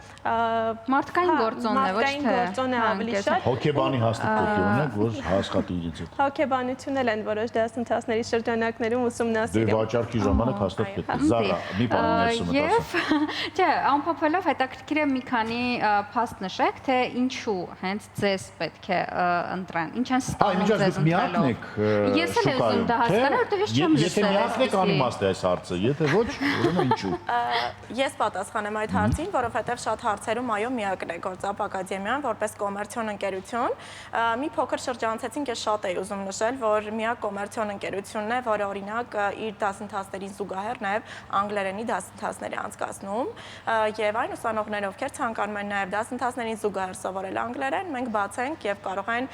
մարդկային գործոն է, ոչ թե գործոն է ավելի շատ։ Հոգեբանի հաստատություն ունեք, որ աշխատի իրենց հետ։ Հոգեբանություն էլ են որոշ դասընթացների շրջանակներում ուսումնասիրում։ Դե վաճառքի ժամանակ հաստատ պետք է։ Զարա, մի բան ներսում եք ասում։ Չէ, ամփոփելով հետաքրքիր է մի քանի փաստ նշեք, թե ինչու հենց ձեզ պետք է ընտրեն։ Ինչ են ստանում Բայց դուք միակն եք Ես էլ եմ ուզում դա հասկանալ, որտեղ ես չեմ Եթե միակն եք անիմաստ է այս հարցը, եթե ոչ, ուրեմն ինչու։ Ես պատասխանեմ այդ հարցին, որովհետև շատ հարցերում այո միակն է Գործապ ակադեմիան որպես կոմերցիոն ընկերություն։ Մի փոքր շրջանցեցինք, ես շատ էի ուզում նշել, որ միակ կոմերցիոն ընկերությունն է, որը օրինակ իր դասընթացներին զուգահեռ նաև անգլերենի դասընթացներ է անցկացնում, եւ այն ուսանողները, ովքեր ցանկանում են նաև դասընթացներին զուգահեռ սովորել անգլերեն, մենք բաց ենք եւ կարող են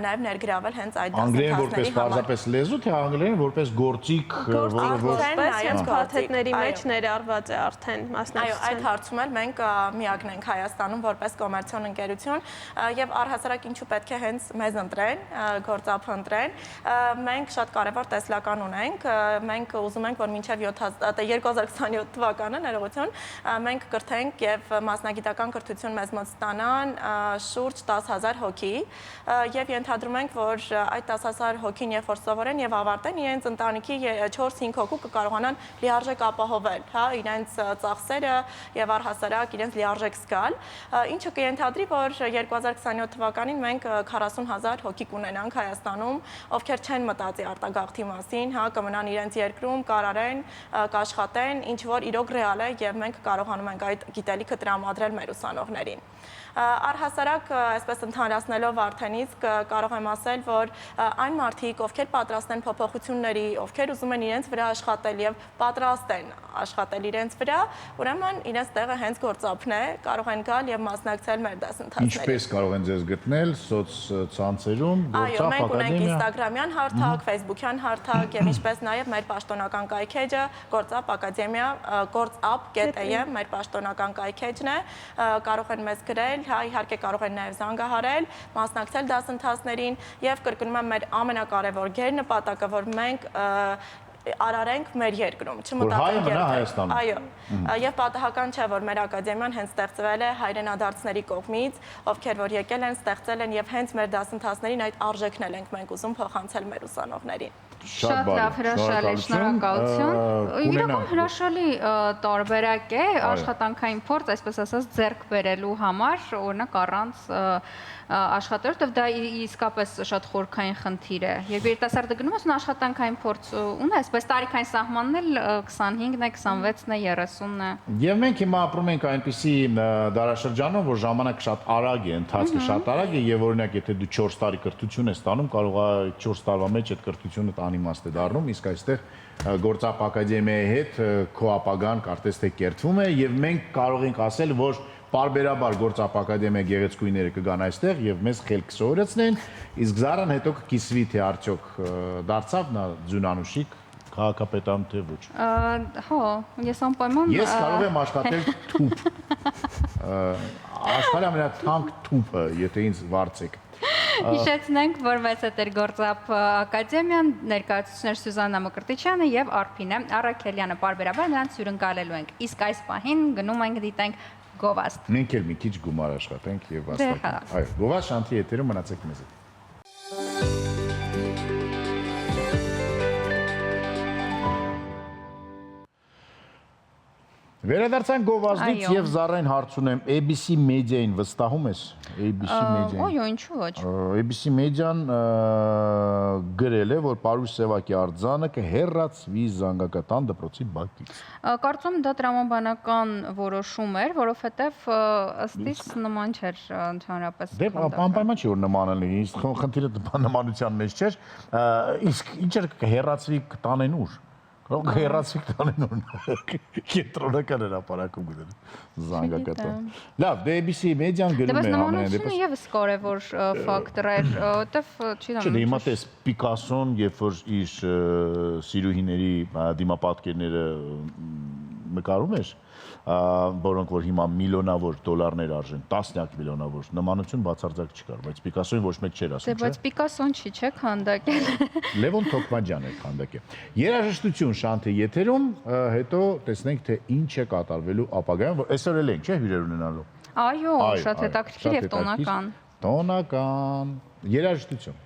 նաև ներգրավել հենց այդ Անգլերեն որպես պարզապես լեզու, թե անգլերեն որպես գործիք, որպես փաթեթների մեջ ներառված է արդեն մասնակցություն։ Այո, այդ հարցում էլ մենք միակն ենք Հայաստանում որպես կոմերցիոն ընկերություն եւ առհասարակ ինչու պետք է հենց մեզ ընտրեն, Գործապը ընտրեն։ Մենք շատ կարևոր տեսլական ունենք, մենք ուզում ենք, որ մինչև 2027 թվականը ներողություն, մենք կրթենք եւ մասնագիտական կրթություն մեզ մոտ ստանան շուրջ 10,000 հոգի եւ ենթադրում ենք, որ այդ 10,000 հոգին երբ որ սովորեն եւ ավարտեն իրենց ընտանիքի 4-5 հոգու կկարողանան լիարժեք ապահովել, հա, իրենց ծախսերը եւ առհասարակ իրենց լիարժեք զգալ, ինչը կենթադրի, որ 2027 թվականին մենք 40,000 հոգի կունենանք Հայաստանում, ովքեր չեն մտածի արտագաղթի մասին, հա, կմնան իրենց երկրում, կարարեն, կաշխատեն, ինչ որ իրոք ռեալ է եւ մենք կարողանում ենք այդ գիտելիքը տրամադրել մեր ուսանողներին։ Առհասարակ, այսպես ընդհանրացնելով արդենից, կարող եմ ասել, որ այն մարդիկ, ովքեր պատրաստ են փոփոխությունների, ովքեր ուզում են իրենց վրա աշխատել եւ պատրաստ են աշխատել իրենց վրա, ուրեմն իրենց տեղը հենց Գործապն է, կարող են գալ եւ մասնակցել մեր դասընթացներին։ Ինչպես կարող են ձեզ գտնել սոցցանցերում, Այո, մենք ունենք Instagram-յան հարթակ, Facebook-յան հարթակ եւ ինչպես նաեւ մեր պաշտոնական կայքեջը Գործապ ակադեմիա, Գործապ.am մեր պաշտոնական կայքեջն է, կարող են մեզ գրել, հա, իհարկե կարող են նաև զանգահարել, մասնակցել դասընթացներին եւ կրկնում եմ մեր ամենակարևոր գերնպատակը, որ մենք արարենք մեր երկրում, չմտածենք Հայաստանում։ Այո, եւ պատահական չէ, որ մեր ակադեմիան հենց ստեղծվել է հայրենադարձների կողմից, ովքեր որ եկել են, ստեղծել են եւ հենց մեր դասընթացներին այդ արժեքն ենք մենք ուզում փոխանցել մեր ուսանողներին։ Շատ լավ, հրաշալի, շնորհակալություն։ Իրական հրաշալի տարբերակ է աշխատանքային փորձ, այսպես ասած, ձեռք բերելու համար, օրինակ առանց աշխատել, որտեղ դա իսկապես շատ խորքային խնդիր է։ Երբ երիտասարդը գնում է, աշխատանքային փորձ ունի, այսպես տարիքային սահմանն էլ 25-ն է, 26-ն է, 30-ն է։ Եվ մենք հիմա ապրում ենք այնպիսի դարաշրջանում, որ ժամանակը շատ արագ է, ընթացքը շատ արագ է, եւ օրինակ եթե դու 4 տարի կրթություն ես ստանում, կարող է 4 տարվա մեջ այդ կրթությունը անիմաստ է դառնում, իսկ այստեղ Գործապ ակադեմիայի հետ քո ապագան կարծես թե կերտվում է եւ մենք կարող ենք ասել, որ Պարբերաբար Գործապ ակադեմիա գեղեցկուիները կգան այստեղ եւ մեզ խելք կսովորեցնեն, իսկ Զարան հետո կկիսվի թե արդյոք դարձավ նա ձյունանուշիկ քաղաքապետան թե ոչ։ Հո, ես անպայման Ես կարող եմ աշխատել թուփ։ Աշխարհի ամենաթանկ թուփը, եթե ինձ վարձեք։ Հիշեցնենք, որ մեծ է Գործապ ակադեմիան, ներկայացուցիչներ Սյուզաննա Մկրտիչյանը եւ Արփինե Առաքելյանը պարբերաբար նրանց հյուրընկալելու ենք։ Իսկ այս պահին գնում ենք դիտենք Գովաստ։ Մենք էլ մի քիչ գումար աշխատենք եւ վաստակենք։ Այո, Գովաստ շանթի եթերում մնացեք մեզ հետ։ Վերադարձանք Գովազդից եւ Զարային հարց ունեմ, ABC Media-ին վստահում ես, ABC Media-ին։ Այո, ինչու ոչ։ ABC Media-ն գրել է, որ Պարուշ Սևակի արձանը կհեռացվի Զանգակատան դպրոցի բակից։ Կարծում դա տրամաբանական որոշում էր, որովհետեւ ըստ իս նման չէր ընդհանրապես։ Դե անպայման չի որ նման լինի, խնդիրը նմանության մեջ չէր, իսկ ինչեր կհեռացվի կտանեն ուր։ Կարող հեռացիկ տանեն օրինակ կենտրոնական հրապարակում գնել Զանգակատան։ Լավ, դե ABC Media-ն գրում է ամենայն դեպս։ Նմանությունը եւս կարևոր ֆակտոր էր, որտեվ չի Չէ, դե հիմա տես Պիկասոն, երբ որ իր սիրուհիների դիմապատկերները նկարում էր, որոնք որ հիմա միլիոնավոր դոլարներ արժեն, տասնյակ միլիոնավոր, նմանություն բացարձակ չկար, բայց Պիկասոն ոչ մեկ չէր ասում, չէ։ Դե բայց Պիկասոն չի, չէ, քանդակել։ Լևոն Թոքմաջյանն էր քանդակել։ Երաժշտություն Շանթի եթերում, հետո տեսնենք թե ինչ է կատարվելու ապագայում, որ այսօր էլ ենք, չէ, հյուրեր ունենալու։ Այո, շատ հետաքրքիր եւ տոնական։ Տոնական երաժշտություն։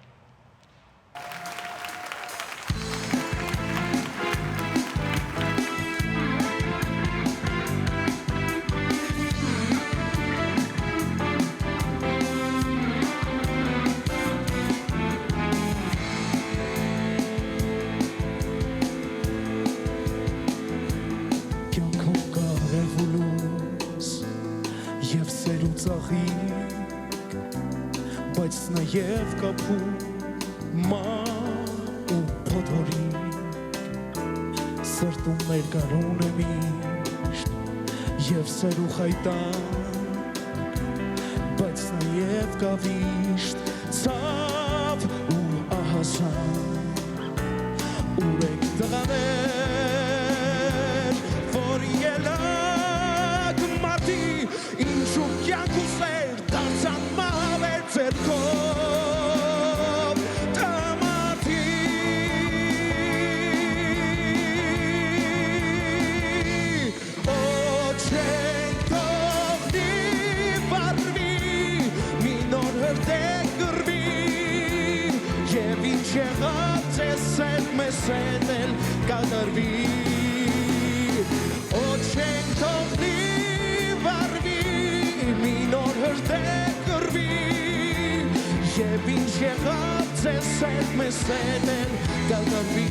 գլխիկ, բայց նաև կապում մար ու փոթորիկ, սրտում մեր գարուն է միշտ և սեր ու խայտան, բայց նաև կավիշտ ցավ ու ահասան, ուրեք տղաներ, որ ելակ մարդի, ինչու կյանք ու սեր դարձան մահավեր ձեռքով, տամարդի, օ չենք թողնի վարվի, մի նոր հրդեհ կռվի, և ինչ եղած է սեր մեզ հետ էլ կատարվի, օ չենք թողնի վարվի, մի նոր հրդեհ կռվի, և ինչ եղած է սեր մեզ հետ էլ կատարվի,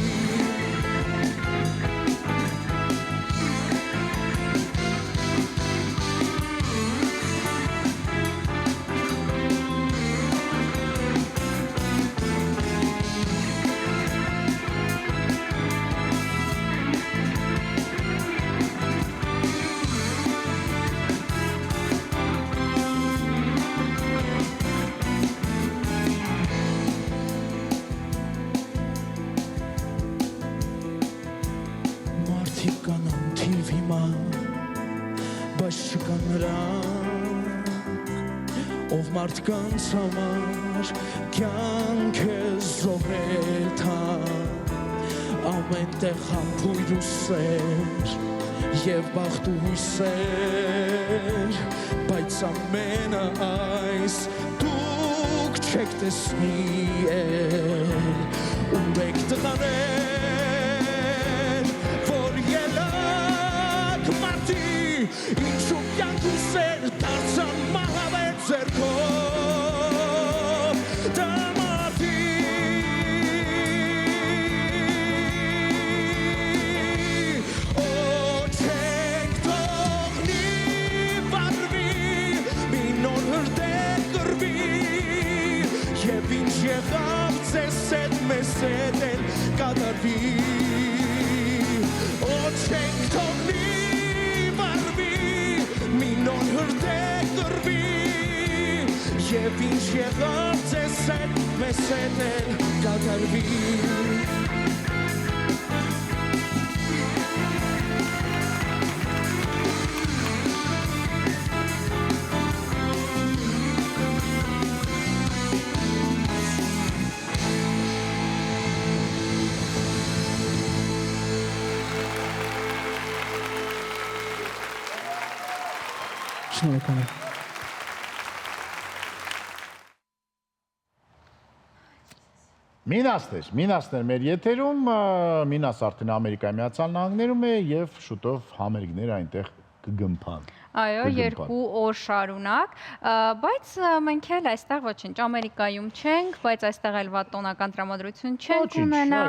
մարդիկ կանան թիվ հիմա, բայց չկա նրանք, ով մարդկանց համար կյանք է զոհել թանկ, ամեն տեղ համբույր ու սեր և բախտ ու հույսեր, բայց ամենը այս դուք չեք տեսնի էլ, ուրեք տղաներ, որ ելակ մարդի, ինչու կյանք ու սեր դարձան մահավեր ձեռքով, տամարդի, օ չենք թողնի վարվի, մի նոր հրդեհ կռվի, և ինչ եղավ ձեզ հետ մեզ հետ էլ կատարվի, օ չենք թողնի վարվի, մի նոր հրդեհ կռվի, և ինչ եղավ ձեզ հետ մեզ հետ էլ կատարվի, շնորհակալ եմ։ Մինասներ մեր եթերում, Մինաս արդեն Ամերիկայի Միացյալ Նահանգներում է և շուտով համերգներ այնտեղ կգմփան։ Այո, 2 օր շարունակ, բայց մենք էլ այստեղ ոչինչ, Ամերիկայում չենք, բայց այստեղ էլ տոնական տրամադրություն չենք ունենա։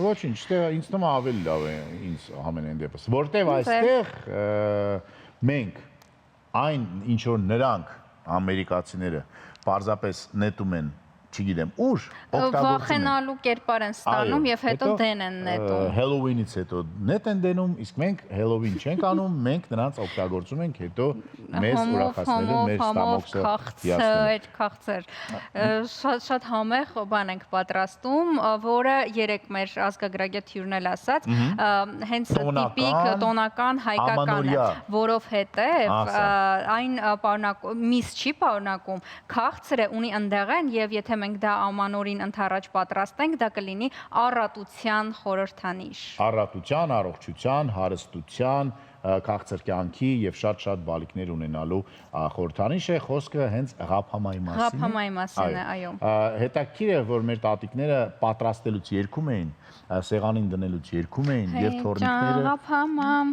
Ոչինչ, ինձ թվում է ավելի լավ է ինձ ամենայն դեպս, որտև այստեղ մենք այն ինչ որ նրանք ամերիկացիները պարզապես նետում են, չգիտեմ, ուր օգտագործում վախենալու կերպար են ստանում և հետո դեն են նետում։ Հելովինից հետո նետ են դնում, իսկ մենք հելովին չենք անում, մենք նրանց օգտագործում ենք հետո մեզ ուրախացնելու մեր ստամոքսը քաղցր, շատ համեղ բան ենք պատրաստում, որը երեկ մեր ազգագրագետ Հյուրն էլ ասաց, հենց տիպիկ տոնական հայկական է, որովհետև այն միս չի պարունակում, քաղցրը ունի ընդեղեն և եթե մենք դա ամանորին ընդառաջ պատրաստենք, դա կլինի առատության խորհրդանիշ։ Առատության, առողջության, հարստության, քաղցր կյանքի և շատ բալիկներ ունենալու խորհրդանիշ է, խոսքը հենց ղափամայի մասին։ Ղափամայի մասին է, այո։ Հետաքրքիր է, որ մեր տատիկները պատրաստելուց երգում էին, սեղանին դնելուց երգում էին և թոռնիկները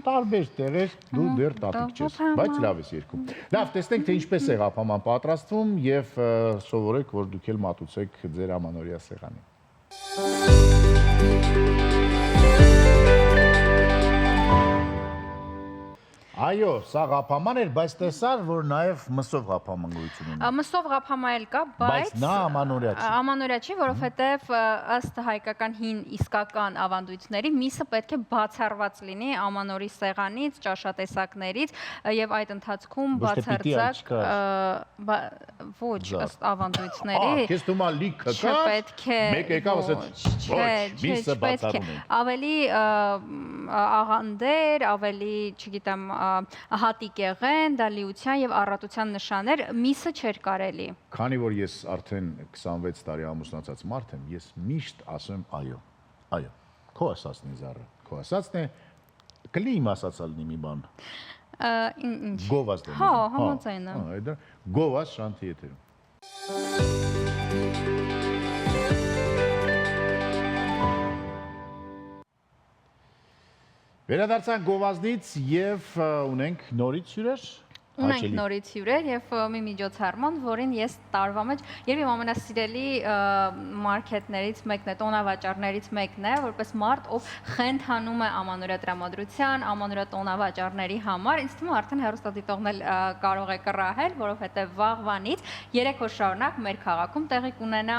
տարբեր տեղեր, դու դեռ տատիկ չես, բայց լավ ես երգում։ Լավ, տեսնենք, թե ինչպես է ղափաման պատրաստվում և սովորեք, որ դուք էլ մատուցեք ձեր ամանորյա սեղանին։ Այո, սա ղափաման էր, բայց տեսար, որ նաև մսով ղափաման գոյություն ունի։ Մսով ղափամա էլ կա, Բայց նա ամանորյա չի։ Ամանորյա չի, որովհետև ըստ հայկական հին իսկական ավանդույթների միսը պետք է բացառված լինի ամանորի սեղանից, ճաշատեսակներից եւ այդ ընթացքում բացարձակ ոչ ըստ ավանդույթների Քեզ թվում է լիքը կա, մեկ եկավ ասեց ոչ, միսը բացառում ենք։ Ավելի աղանդեր, ավելի, չգիտեմ, հատիկեղեն, դա լիության եւ առատության նշաններ, միսը չէր կարելի։ Քանի որ ես արդեն 26 տարի ամուսնացած մարդ եմ, ես միշտ ասում այո։ Այո։ Քո ասածն է զառը։ Քո ասածն է կլի իմ ասածալ լինի մի բան։ Ինչ։ Գովազ դեմ։ Հա, համաձայն եմ։ Այդ գովազ շանթի եթերում։ Վերադարձանք գովազդից եւ ունենք նորից հյուրեր։ Ունենք նորից հյուրեր եւ մի միջոցառման, որին ես տարվա մեջ երբ իմ ամենասիրելի մարքետներից մեկն է, տոնավաճառներից մեկն է, որպես մարդ, ով խենթանում է ամանորյա տրամադրության, ամանորյա տոնավաճառների համար, ինձ թվում է արդեն հեռուստադիտողն էլ կարող է կռահել, որովհետեւ վաղվանից 3 օր շարունակ մեր քաղաքում տեղի կունենա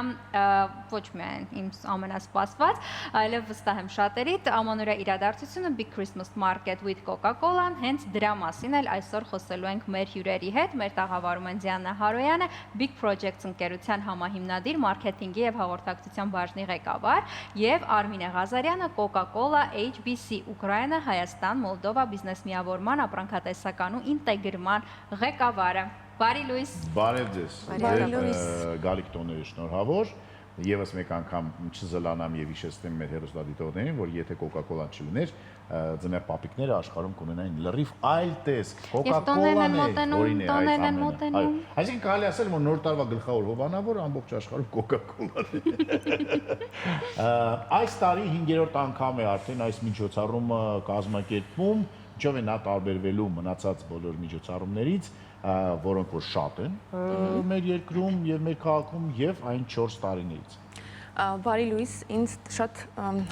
ոչ միայն իմ ամենասպասված, այլև վստահ եմ շատերիդ ամանորյա իրադարձությունը Big Christmas Market with Coca-Cola-ն, հենց դրա մասին էլ այսօր խոսելու ենք մեր հյուրերի հետ, մեր տաղավարում են Դիանա Հարոյանը, Big Projects ընկերության համահիմնադիր, մարքեթինգի եւ հաղորդակցության բաժնի ղեկավար եւ Արմինե Ղազարյանը, Coca-Cola HBC Ուկրաինա, Հայաստան, Մոլդովա բիզնես միավորման ապրանքատեսական ու ինտեգրման ղեկավարը։ Բարի լույս։ Բարև ձեզ։ Բարի լույս։ Գալիք տոների շնորհավոր։ Եվս մեկ անգամ չզլանամ եւ հիշեցնեմ մեր հերոստատիտողներին, որ եթե Coca-Cola-ն չլիներ, ձմեռ պապիկները աշխարհում կունենային լրիվ այլ տեսք։ Coca-Cola-ն է, որին է այս ամենը։ Այսինքն կարելի ասել, որ նոր տարվա գլխավոր հովանավոր ամբողջ աշխարհում Coca-Cola-ն է։ Այս տարի 5-րդ անգամ է արդեն այս միջոցառումը կազմակերպվում, ինչով է նա տարբերվելու մնացած բոլոր միջոցառումներից, որոնք որ շատ են մեր երկրում եւ մեր քաղաքում եւ այն 4 տարիներից։ Բարի լույս, ինձ շատ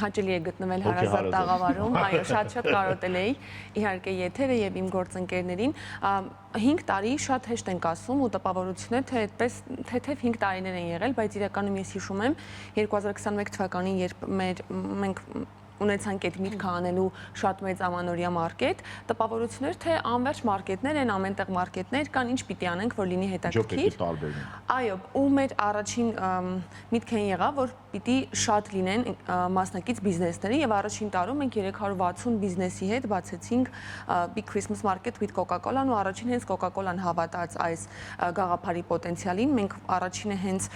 հաճելի է գտնվել հարազատ տաղավարում, այո, շատ կարոտել էի, իհարկե եթերը եւ իմ գործընկերներին։ 5 տարի շատ հեշտ ենք ասում ու տպավորություն է, թե այդպես թեթև 5 տարիներ են եղել, բայց իրականում ես հիշում եմ 2021 թվականին, երբ մենք ունեցանք այդ միտքը անելու շատ մեծ ամանորյա մարկետ, տպավորություններ, թե անվերջ մարկետներ են, ամենտեղ մարկետներ կան, ինչ պիտի անենք, որ լինի հետաքրքիր։ Այո, ու մեր առաջին միտքն եղավ, որ պիտի շատ լինեն մասնակից բիզնեսների եւ առաջին տարում մենք 360 բիզնեսի հետ բացեցինք Big Christmas Market with Coca-Cola-ն ու առաջին հենց Coca-Cola-ն հավատաց այս գաղափարի պոտենցիալին։ Մենք առաջինը հենց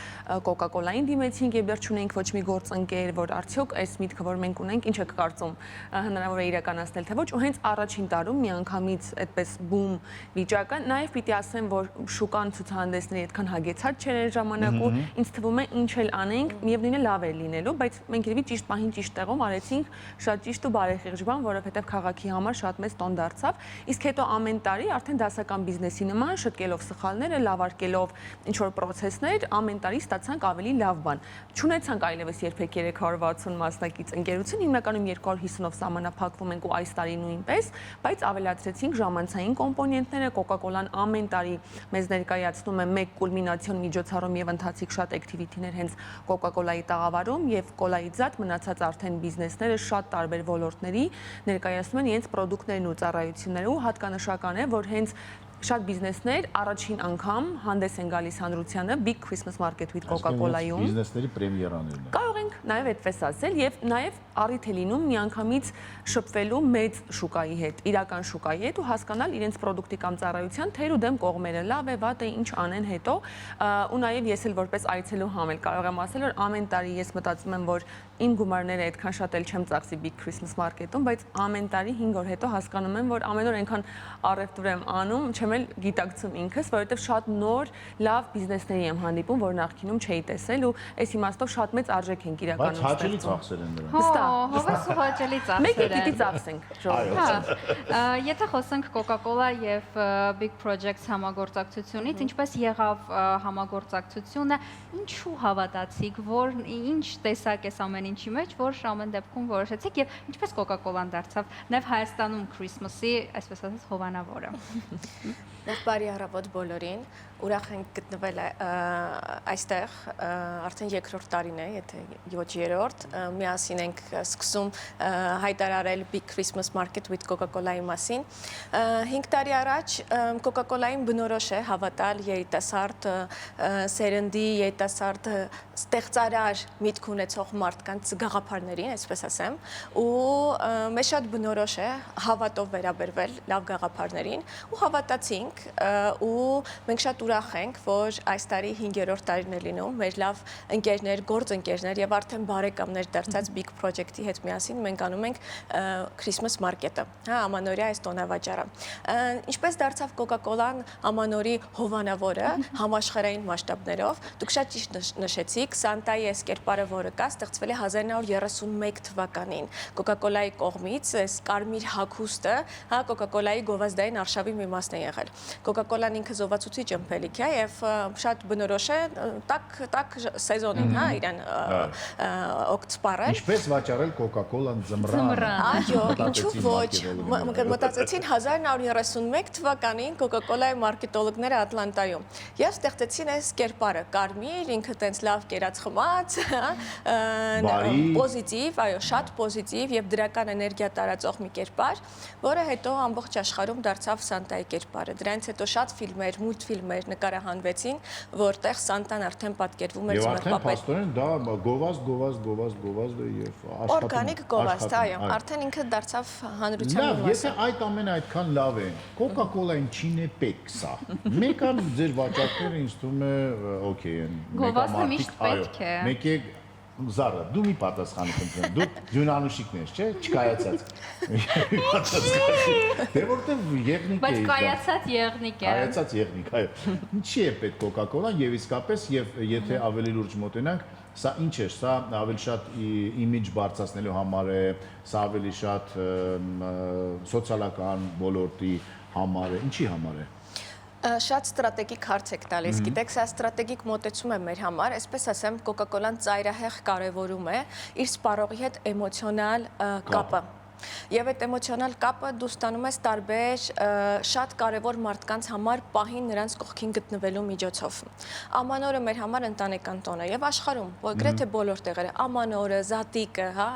Coca-Cola-ին դիմեցինք եւ դեռ չունենք ոչ մի գործընկեր, որ արդյոք այս միտքը, որ մենք ունենք, ինչ եք կարծում հնարավոր է իրականացնել թե ոչ, ու հենց առաջին տարում միանգամից այդպես բում վիճակը, նաև պիտի ասեմ, որ շուկան ցուցահանդեսների այդքան հագեցած չէր այդ ժամանակում, ինձ թվում է ինչ էլ անենք, միևնույնն է լավ էր լինելու, բայց մենք երևի ճիշտ պահին ճիշտ տեղում արեցինք շատ ճիշտ ու բարեխիղճ բան, որովհետև քաղաքի համար շատ մեծ տոն դարձավ, իսկ հետո ամեն տարի արդեն դասական բիզնեսի նման շտկելով սխալները, լավարկելով ինչ որ պրոցեսներ, ամեն տարի ստացանք ավելի լավ բան։ Չունեցանք այլևս երբեք 360 մասնակից ընկերություն, հիմնականում 250-ով սահմանափակվում ենք ու այս տարի նույնպես, բայց ավելացրեցինք ժամանցային կոմպոնենտները, Coca-Cola-ն ամեն տարի մեզ ներկայացնում է մեկ կուլմինացիոն միջոցառում եւ ընթացիկ շատ activity-ներ հենց Coca-Cola-ի տաղավարում եւ կոլայի զատ մնացած արդեն բիզնեսները շատ տարբեր ոլորտների ներկայացնում են իրենց պրոդուկտներն ու ծառայությունները ու հատկանշական է, որ հենց շատ բիզնեսներ առաջին անգամ հանդես են գալիս հանրությանը Big Christmas Market with Coca-Cola-ում։ Բիզնեսների պրեմիերաներն են։ Կարող ենք նաև այդպես ասել եւ նաև առիթ է լինում միանգամից շփվելու մեծ շուկայի հետ, իրական շուկայի հետ ու հասկանալ իրենց պրոդուկտի կամ ծառայության թեր ու դեմ կողմերը, լավ է, վատ է, ինչ անեն հետո, ու նաև ես էլ որպես այցելու համ էլ կարող եմ ասել, որ ամեն տարի ես մտածում եմ, որ իմ գումարները այդքան շատ էլ չեմ ծախսի Big Christmas Market-ում, բայց ամեն տարի 5 օր հետո հասկանում եմ, որ ամեն օր այնքան առևտուր եմ անում, չեմ էլ գիտակցում ինքս, որովհետև շատ նոր լավ բիզնեսների եմ հանդիպում, որ նախկինում չէի տեսել ու այս իմաստով շատ մեծ արժեք ենք իրականում հաճելի ծախսեր են դրանք։ Հովես ու հաճելի Մեկ ծախսեր պիտի են։ ծախսենք ժողովուրդ։ Եթե խոսենք Coca-Cola եւ Big Projects համագործակցությունից, ինչպես եղավ համագործակցությունը, ինչու հավատացիք, որ ինչ տեսակ է ամեն ինչի մեջ, որ ամեն դեպքում որոշեցիք եւ ինչպես Coca-Cola-ն դարձավ նաեւ Հայաստանում Christmas-ի, այսպես ասած, հովանավորը։ Եվ բարի առավոտ բոլորին, ուրախ ենք գտնվել այստեղ, արդեն երկրորդ տարին է, եթե ոչ երրորդ, միասին ենք սկսում հայտարարել Big Christmas Market with Coca-Cola-ի մասին։ 5 տարի առաջ Coca-Cola-ին բնորոշ է հավատալ երիտասարդ սերնդի, երիտասարդ ստեղծարար միտք ունեցող մարդկանց գաղափարներին, այսպես ասեմ, ու մեզ շատ բնորոշ է հավատով վերաբերվել լավ գաղափարներին ու հավատացինք ու մենք շատ ուրախ ենք, որ այս տարի 5-րդ տարին է լինում, մեր լավ ընկերներ, գործընկերներ եւ արդեն բարեկամներ դարձած Big Project-ի հետ միասին մենք անում ենք Christmas Market-ը, հա, ամանորյա այս տոնավաճառը։ Ինչպես դարձավ Coca-Cola-ն ամանորի հովանավորը համաշխարհային մասշտաբներով, դուք շատ ճիշտ նշեցիք, Սանտայի այս կերպարը, որը կա, ստեղծվել է 1931 թվականին Coca-Cola-ի կողմից, այս կարմիր հագուստը, հա, Coca-Cola-ի գովազդային արշավի մի մասն է եղել։ Coca-Cola-ն ինքը զովացուցիչ ըմպելիք է եւ շատ բնորոշ է տաք սեզոնին, հա, իրան օգտսպառել։ Ինչպես վաճառել Coca-Cola-ն ձմռան։ Այո, ինչու ոչ։ Մտածեցին 1931 թվականին Coca-Cola-ի մարքետոլոգները Ատլանտայում եւ ստեղծեցին այս կերպարը, կարմիր, ինքը տենց լավ կերած խմած, պոզիտիվ, այո, շատ պոզիտիվ եւ դրական էներգիա տարածող մի կերպար, որը հետո ամբողջ աշխարհում դարձավ Սանտայի կերպարը։ Դրանից հետո շատ ֆիլմեր, մուլտֆիլմեր նկարահանվեցին, որտեղ Սանտան արդեն պատկերվում էր Եվ արդեն փաստորեն դա գովազդ եւ աշխատում։ Օրգանիկ գովազդ, այո, արդեն ինքը դարձավ հանրության Լավ, եթե այդ ամենը այդքան լավ է, Coca-Cola-ին չին է պետք սա։ Մեկ ան ձեր վաճառքները ինձ թվում է օքեյ են։ Գովազդը միշտ պետք է։ Մեկ է Զարա, դու մի պատասխանի խնդրեմ, դու ջունանուշիկն ես, չէ՞, չկայացած։ Դե որտեվ եղնիկ է։ Բայց կայացած եղնիկ է։ Կայացած եղնիկ, այո։ Ինչի է պետք Coca-Cola-ն եւ իսկապես եւ եթե ավելի լուրջ մոտենանք, սա ինչ է, սա ավելի շատ իմիջ բարձրացնելու համար է, սա ավելի շատ սոցիալական ոլորտի համար է, ինչի համար է։ Շատ ստրատեգիկ հարց եք տալիս, գիտեք, սա ստրատեգիկ մոտեցում է մեր համար, այսպես ասեմ, Coca-Cola-ն ծայրահեղ կարևորում է իր սպառողի հետ էմոցիոնալ կապը։ Եվ այդ էմոցիոնալ կապը դու ստանում ես տարբեր շատ կարևոր մարդկանց համար պահին նրանց կողքին գտնվելու միջոցով։ Ամանորը մեր համար ընտանեկան տոն է եւ աշխարհում գրեթե բոլոր տեղերը Ամանորը, Զատիկը, հա,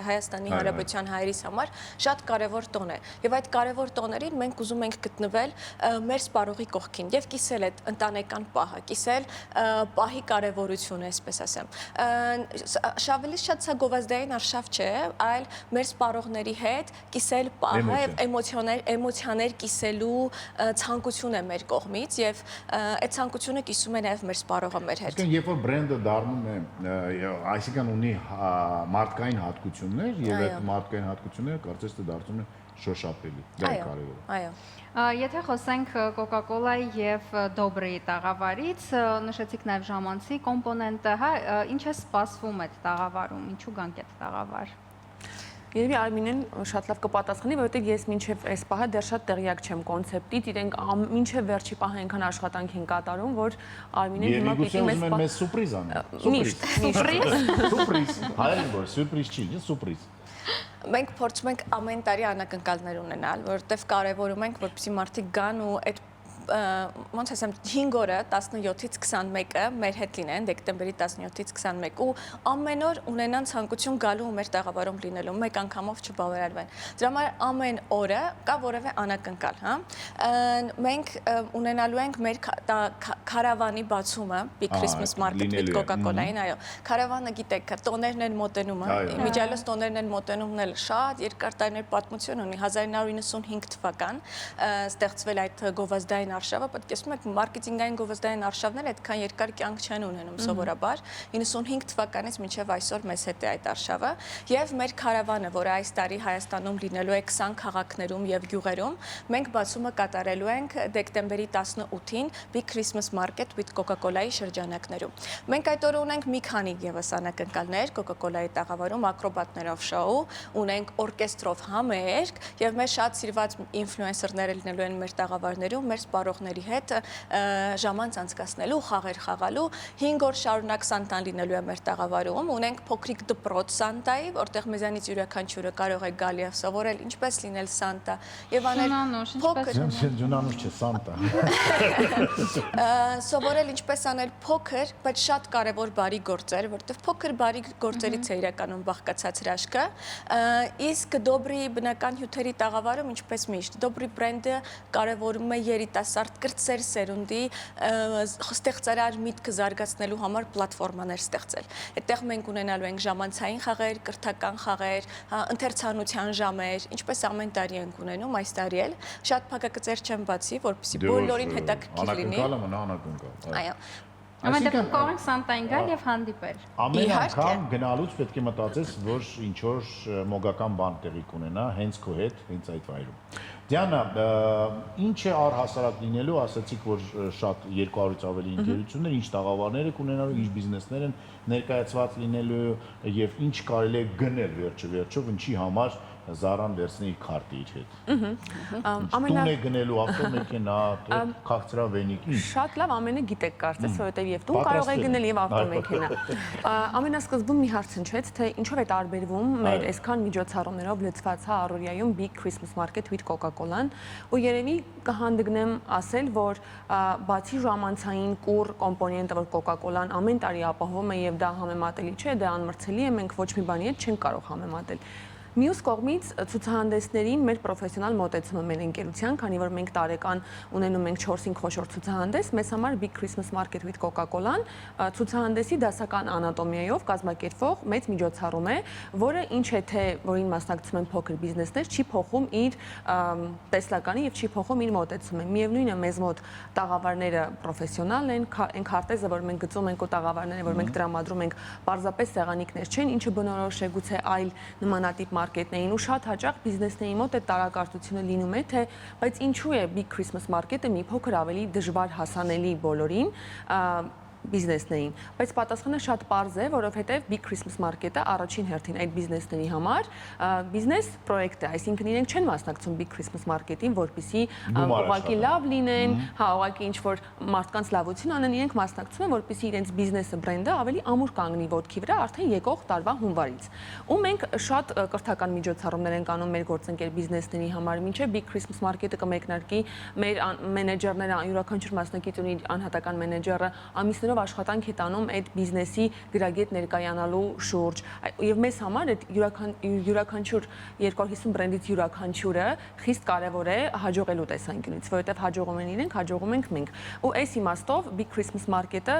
Հայաստանի Հանրապետության հայերիս համար շատ կարևոր տոն է։ Եվ այդ կարևոր տոներին մենք ուզում ենք գտնվել մեր սպառողի կողքին եւ կիսել այդ ընտանեկան պահը, կիսել պահի կարևորությունը, այսպես ասեմ։ Շավելի շատ սա գովազդային արշավ չէ, այլ մեր սպառողների հետ կիսել պահը եւ էմոցիաներ կիսելու ցանկություն է մեր կողմից եւ այդ ցանկությունը կիսում է նաեւ մեր սպառողը մեր հետ։ Այսինքն երբ որ բրենդը դառնում է, այսինքն ունի մարդկային հատկություններ եւ այդ մարդկային հատկությունները կարծես թե դարձնում են շոշափելի, դա է կարևորը։ Այո։ Եթե խոսենք Coca-Cola-ի եւ Dobry-ի տաղավարից, նշեցիք նաեւ ժամանցի կոմպոնենտը, հա, ինչ է սպասվում այդ տաղավարում, ինչու գանք այդ տաղավար։ Երևի Արմինեն շատ լավ կպատասխանի, որովհետև ես մինչև այս պահը դեռ շատ տեղյակ չեմ կոնցեպտից, իրենք մինչև վերջի պահը այնքան աշխատանք են կատարում, որ Արմինեն հիմա պիտի մեզ սուրպրիզ անի։ Միշտ, Սուրպրիզ։ Հայերեն որ սուրպրիզ չի, սուրպրիզ։ Մենք փորձում ենք ամեն տարի անակնկալներ ունենալ, որովհետև կարևորում ենք, որպեսզի մարդիկ գան ու այդ ոնց ասեմ 5 օրը 17-ից 21-ը մեր հետ լինեն դեկտեմբերի 17-ից 21 ու ամեն օր ունենան ցանկություն գալու ու մեր տաղավարում լինելու մեկ անգամով չբավարարվեն։ Դրա համար ամեն օրը կա որևէ անակնկալ, հա։ Մենք ունենալու ենք մեր քարավանի բացումը Big Christmas Market with Coca-Cola-ին, այո։ Քարավանը գիտեք, տոներն են մոտենում, իմիջիալոս տոներն են մոտենումն էլ շատ երկար տարիներ պատմություն ունի, 1995 թվական ստեղծվել այդ գովազդային արշավը, պետք է ասում եք մարքեթինգային գովազդային արշավները այդքան երկար կյանք չեն ունենում սովորաբար։ 95 թվականից մինչև այսօր մեզ հետ է այդ արշավը, եւ մեր քարավանը, որը այս տարի Հայաստանում լինելու է 20 քաղաքներում եւ գյուղերում, մենք բացումը կատարելու ենք դեկտեմբերի 18-ին Big Christmas Market with Coca-Cola-ի շրջանակներում։ Մենք այդ օրը ունենք մի քանի եւս անակնկալներ Coca-Cola-ի տաղավարում, ակրոբատներով շոու, ունենք օրկեստրով համերգ եւ մեր շատ սիրված ինֆլուենսերները լինելու են մեր տաղավարներում, մեր սպառողների հետ ժամանց անցկացնելու, խաղեր խաղալու, 5 օր շարունակ Սանտան լինելու է մեր տաղավարում, ունենք փոքրիկ դպրոց Սանտայի, որտեղ մեզանից յուրաքանչյուրը կարող է գալ եւ սովորել ինչպես լինել Սանտա եւ անել փոքր Ջունանուշ չէ, Սանտա։ Սովորել ինչպես անել փոքր, բայց շատ կարևոր բարի գործեր, որտեղ փոքր բարի գործերից է իրականում բաղկացած հրաշքը, իսկ Դոբրի բնական հյութերի տաղավարում ինչպես միշտ Դոբրի բրենդը կարևորում է երիտասարդ կրտսեր սերունդի ստեղծարար միտքը զարգացնելու համար պլատֆորմաներ ստեղծել։ Այդտեղ մենք ունենալու ենք ժամանցային խաղեր, կրթական խաղեր, ընթերցանության ժամեր, ինչպես ամեն տարի ենք ունենում, այս տարի էլ շատ փակագծեր չեմ բացի, որպեսզի բոլորին հետաքրքիր լինի։ Անակնկալը մնա անակնկալ։ Այո։ Ամենտեղ կարող ենք Սանտային գալ եւ հանդիպել։ Ամեն անգամ գնալուց պետք է մտածես, որ ինչ որ մոգական բան տեղի կունենա հենց քո հետ, հենց այդ վայրում։ Դիանա, ինչ է առհասարակ լինելու, ասացիք, որ շատ 200-ից ավելի ընկերություններ, ինչ տաղավարներ եք ունենալու, ինչ բիզնեսներ են ներկայացված լինելու եւ ինչ կարելի է գնել վերջով, ինչի համար Զարան վերցնի իր քարտը իր հետ։ Տուն է գնելու ավտոմեքենա, քաղցրավենիք, ինչ։ Շատ լավ, ամենը գիտեք կարծես, որովհետև եւ տուն կարող է գնել եւ ավտոմեքենա։ Ամենասկզբում մի հարց հնչեց, թե ինչով է տարբերվում մեր այսքան միջոցառումներով լցված առօրյայում Big Christmas Market with Coca-Cola-ն, ու երևի կհանդգնեմ ասել, որ բացի ժամանցային կուռ կոմպոնենտը, որ Coca-Cola-ն ամեն տարի ապահովում է եւ դա համեմատելի չէ, դա անմրցելի է, մենք ոչ մի բանի հետ չենք կարող համեմատել։ Մյուս կողմից ցուցահանդեսներին մեր պրոֆեսիոնալ մոտեցումը մեր ընկերության, քանի որ մենք տարեկան ունենում ենք 4-5 խոշոր ցուցահանդես, մեզ համար Big Christmas Market with Coca-Cola-ն ցուցահանդեսի դասական անատոմիայով կազմակերպվող մեծ միջոցառում է, որը ինչ է թե որին մասնակցում են փոքր բիզնեսներ, չի փոխում իր տեսլականը եւ չի փոխում իր մոտեցումը։ Միևնույնն է, մեզ մոտ տաղավարները պրոֆեսիոնալ են, այն քարտեզը, որ մենք գծում ենք ու տաղավարները, որ մենք տրամադրում ենք, պարզապես սեղանիկներ չեն, ինչը բնորոշ է գուցե այլ նմանատիպ մարքետներին ու շատ հաճախ բիզնեսների մոտ այդ տարակարծությունը լինում է, թե բայց ինչու է Big Christmas Market-ը մի փոքր ավելի դժվար հասանելի բոլորին բիզնեսներին, բայց պատասխանը շատ պարզ է, որովհետև Big Christmas Market-ը առաջին հերթին այդ բիզնեսների համար բիզնես պրոյեկտ է, այսինքն իրենք չեն մասնակցում Big Christmas Market-ին, որպեսզի ուղղակի լավ լինեն, ուղղակի ինչ-որ մարդկանց լավություն անեն, իրենք մասնակցում են, որպեսզի իրենց բիզնեսը, բրենդը ավելի ամուր կանգնի ոտքի վրա արդեն եկող տարվա հունվարից։ Ու մենք շատ կրթական միջոցառումներ ենք անում մեր գործընկեր բիզնեսների համար, մինչև Big Christmas Market-ը կմեկնարկի մեր մենեջերները, յուրաքանչյուր մասնակից ունի անհատական մենեջերը, ամիսներով աշխատանք է տանում այդ բիզնեսի գրագետ ներկայանալու շուրջ եւ մեզ համար այդ յուրաքանչյուր 250 բրենդից յուրաքանչյուրը խիստ կարեւոր է հաջողելու տեսանկյունից, որովհետեւ հաջողում են իրենք, հաջողում ենք մենք։ Ու այս իմաստով Big Christmas Market-ը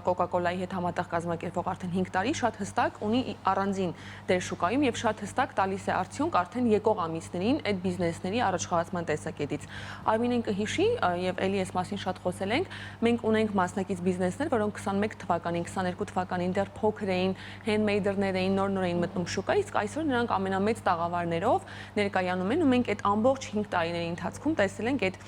Coca-Cola-ի հետ համատեղ կազմակերպող արդեն 5 տարի շատ հստակ ունի առանձին դեր շուկայում եւ շատ հստակ տալիս է արդյունք արդեն եկող ամիսներին այդ բիզնեսների առաջխաղացման տեսակետից։ Արմինեն կհիշի եւ էլի այս մասին շատ խոսել ենք, մենք ունենք մասնակից բիզնեսներ, որոնք 21 թվականին, 22 թվականին դեռ փոքր էին, handmade-ներ էին, նոր էին մտնում շուկա, իսկ այսօր նրանք ամենամեծ տաղավարներով ներկայանում են ու մենք այդ ամբողջ 5 տարիների ընթացքում տեսել ենք այդ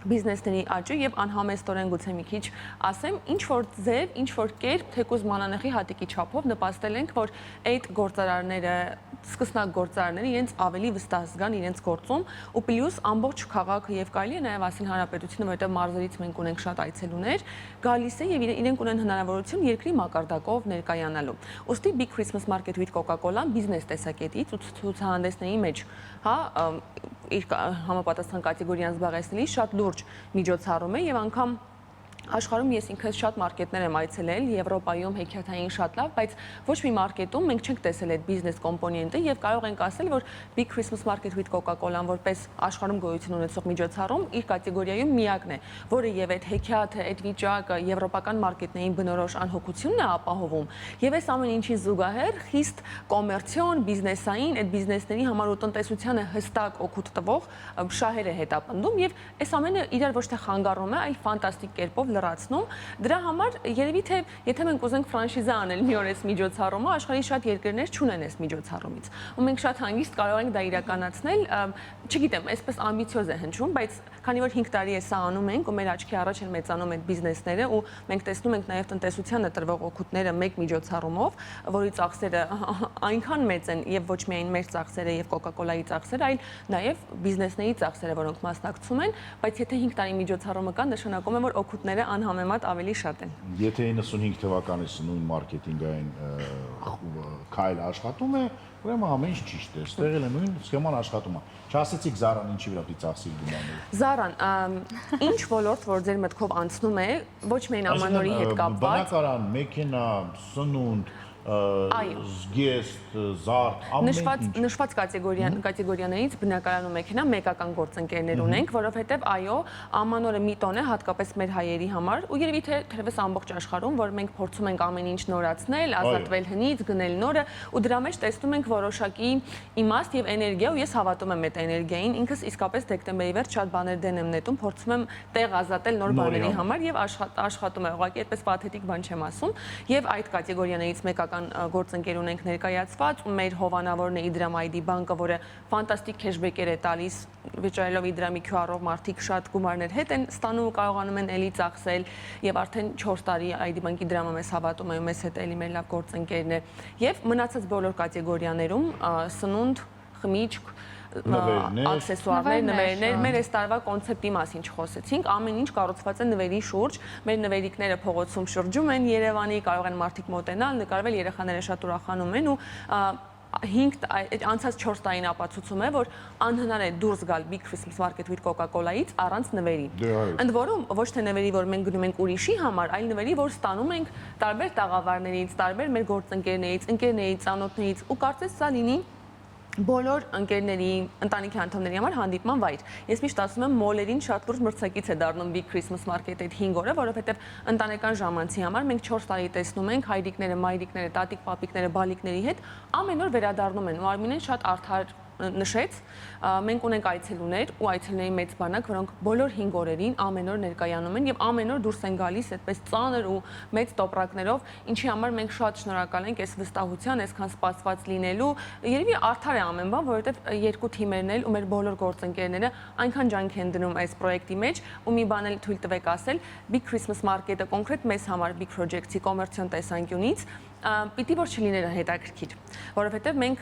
բիզնեսների աճը եւ անհամեստորեն գուցե մի քիչ ասեմ, ինչ որ ձև, ինչ որ կերպ, թեկուզ մանանեխի հատիկի չափով նպաստել ենք, որ այդ գործարարները, սկսնակ գործարարները իրենց ավելի վստահ զգան իրենց գործում ու պլյուս ամբողջ քաղաքը եւ կարելի է նաեւ ասել հանրապետությունը, որովհետեւ մարզերից մենք ունենք շատ այցելուներ, գալիս է եւ իրենք ունեն հնարավորություն երկրի մակարդակով ներկայանալու։ Ոստի Big Christmas Market with Coca-Cola-ն բիզնես տեսակետից ու ցուցահանդեսների մեջ, հա, իր համապատասխան կատեգորիան զբաղեցնելի շատ լուրջ միջոցառում է եւ անգամ Աշխարհում ես ինքս շատ մարքետներ եմ այցելել, Եվրոպայում հեքիաթային շատ լավ, բայց ոչ մի մարքետում մենք չենք տեսել այդ բիզնես կոմպոնենտը եւ կարող ենք ասել, որ Big Christmas Market with Coca-Cola-ն որպես աշխարհում գոյություն ունեցող միջոցառում իր կատեգորիայում միակն է, որը եւ այդ հեքիաթը, այդ վիճակը եվրոպական մարքետներին բնորոշ անհոգությունն է ապահովում եւ այս ամեն ինչի զուգահեռ խիստ կոմերցիոն, բիզնեսային, այդ բիզնեսների համար ու տնտեսությանը հստակ օգուտ տվող շահեր է հետապնդում եւ այս ամենը իրար ոչ թե խանգարում է, այլ ֆանտաստիկ կերպով լրացնում։ Դրա համար երևի թե եթե մենք ուզենք ֆրանշիզա անել մի օր այս միջոցառումը, աշխարհի շատ երկրներ չունեն այս միջոցառումից։ Ու մենք շատ հանգիստ կարող ենք դա իրականացնել, չգիտեմ, այսպես ամբիցիոզ է հնչում, բայց քանի որ 5 տարի է սա անում ենք ու մեր աչքի առաջ են մեծանում այդ բիզնեսները ու մենք տեսնում ենք նաև տնտեսությանը տրվող օգուտները մեկ միջոցառումով, որի ծախսերը այնքան մեծ են եւ ոչ միայն մեր ծախսերը եւ Coca-Cola-ի ծախսերը, այլ նաև բիզնեսների ծախսերը, որոնք մասնակցում են, բայց եթե 5 տարի միջոցառումը կա, նշանակում է, որ օգուտները անհամեմատ ավելի շատ են։ Եթե 95 թվականից նույն մարքեթինգային քայլը աշխատում է, ուրեմն ամեն ինչ ճիշտ է։ Ստեղ էլ է նույն սխեման աշխատում է։ Չասեցիք Զարան ինչի վրա պիտի ծախսի գումարը։ Զարան, ինչ ոլորտ, որ ձեր մտքով անցնում է, ոչ միայն ամանորի հետ կապված։ Բնակարան, մեքենա, սնունդ, զգեստ, զարդ, նշված կատեգորիաներից բնակարան ու մեքենա մեկական գործընկերներ ունենք, որովհետև այո, ամանորը մի տոն է հատկապես մեր հայերի համար ու երևի թե թերևս ամբողջ աշխարհում, որ մենք փորձում ենք ամեն ինչ նորացնել, ազատվել հնից, գնել նորը ու դրա մեջ տեսնում ենք որոշակի իմաստ եւ էներգիա ու ես հավատում եմ այդ էներգիային, ինքս իսկապես դեկտեմբերի վերջ շատ բաներ դեն եմ նետում, փորձում եմ տեղ ազատել նոր բաների համար եւ աշխատում է, ուղղակի այդպես պաթետիկ բան չեմ ասում եւ այդ կատեգորիաներից մեկական գործընկեր ունենք ներկայացված ու մեր հովանավորն է Idram ID բանկը, որը ֆանտաստիկ քեշբեքեր է տալիս, վճարելով Idram-ի QR-ով մարդիկ շատ գումարներ հետ են ստանում ու կարողանում են էլի ծախսել եւ արդեն 4 տարի ID բանկի դրամը մեզ հավատում է ու մեզ հետ էլի մեր լավ գործընկերն է եւ մնացած բոլոր կատեգորիաներում սնունդ, խմիչք աքսեսուարներ, նվերներ, մեր այս տարվա կոնցեպտի մասին չխոսեցինք, ամեն ինչ կառուցված է նվերի շուրջ, մեր նվերիկները փողոցում շրջում են Երևանի, կարող են մարդիկ մոտենալ, նկարվել, երեխաները շատ ուրախանում են ու անցած 4 տարին ապացուցում է, որ անհնար է դուրս գալ Big Christmas Market with Coca-Cola-ից առանց նվերի։ Ընդ որում ոչ թե նվերի, որ մենք գնում ենք ուրիշի համար, այլ նվերի, որ ստանում ենք տարբեր տաղավարներից, տարբեր մեր գործընկերներից, ընկերներից, ծանոթներից ու կարծես սա լինի բոլոր ընկերների, ընտանիքի անդամների համար հանդիպման վայր։ Ես միշտ ասում եմ, մոլերին շատ լուրջ մրցակից է դառնում Big Christmas Market-ի այդ 5 օրը, որովհետև ընտանեկան ժամանցի համար մենք 4 տարի տեսնում ենք հայրիկները, մայրիկները, տատիկ, պապիկները, բալիկների հետ ամեն օր վերադառնում են ու Արմինեն շատ արդար նշեց, մենք ունենք այցելուներ ու այցելուների մեծ բանակ, որոնք բոլոր 5 օրերին ամեն օր ներկայանում են եւ ամեն օր դուրս են գալիս այդպես ծանր ու մեծ տոպրակներով, ինչի համար մենք շատ շնորհակալ ենք այս վստահության, այսքան սպասված լինելու։ Երևի արդար է ամեն բան, որովհետեւ երկու թիմերն էլ ու մեր բոլոր գործընկերները այնքան ջանք են դնում այս պրոյեկտի մեջ ու մի բան էլ թույլ տվեք ասել, Big Christmas Market-ը կոնկրետ մեզ համար Big Project-ի կոմերցիոն տեսանկյունից պիտի որ չլիներ հետաքրքիր, որովհետև մենք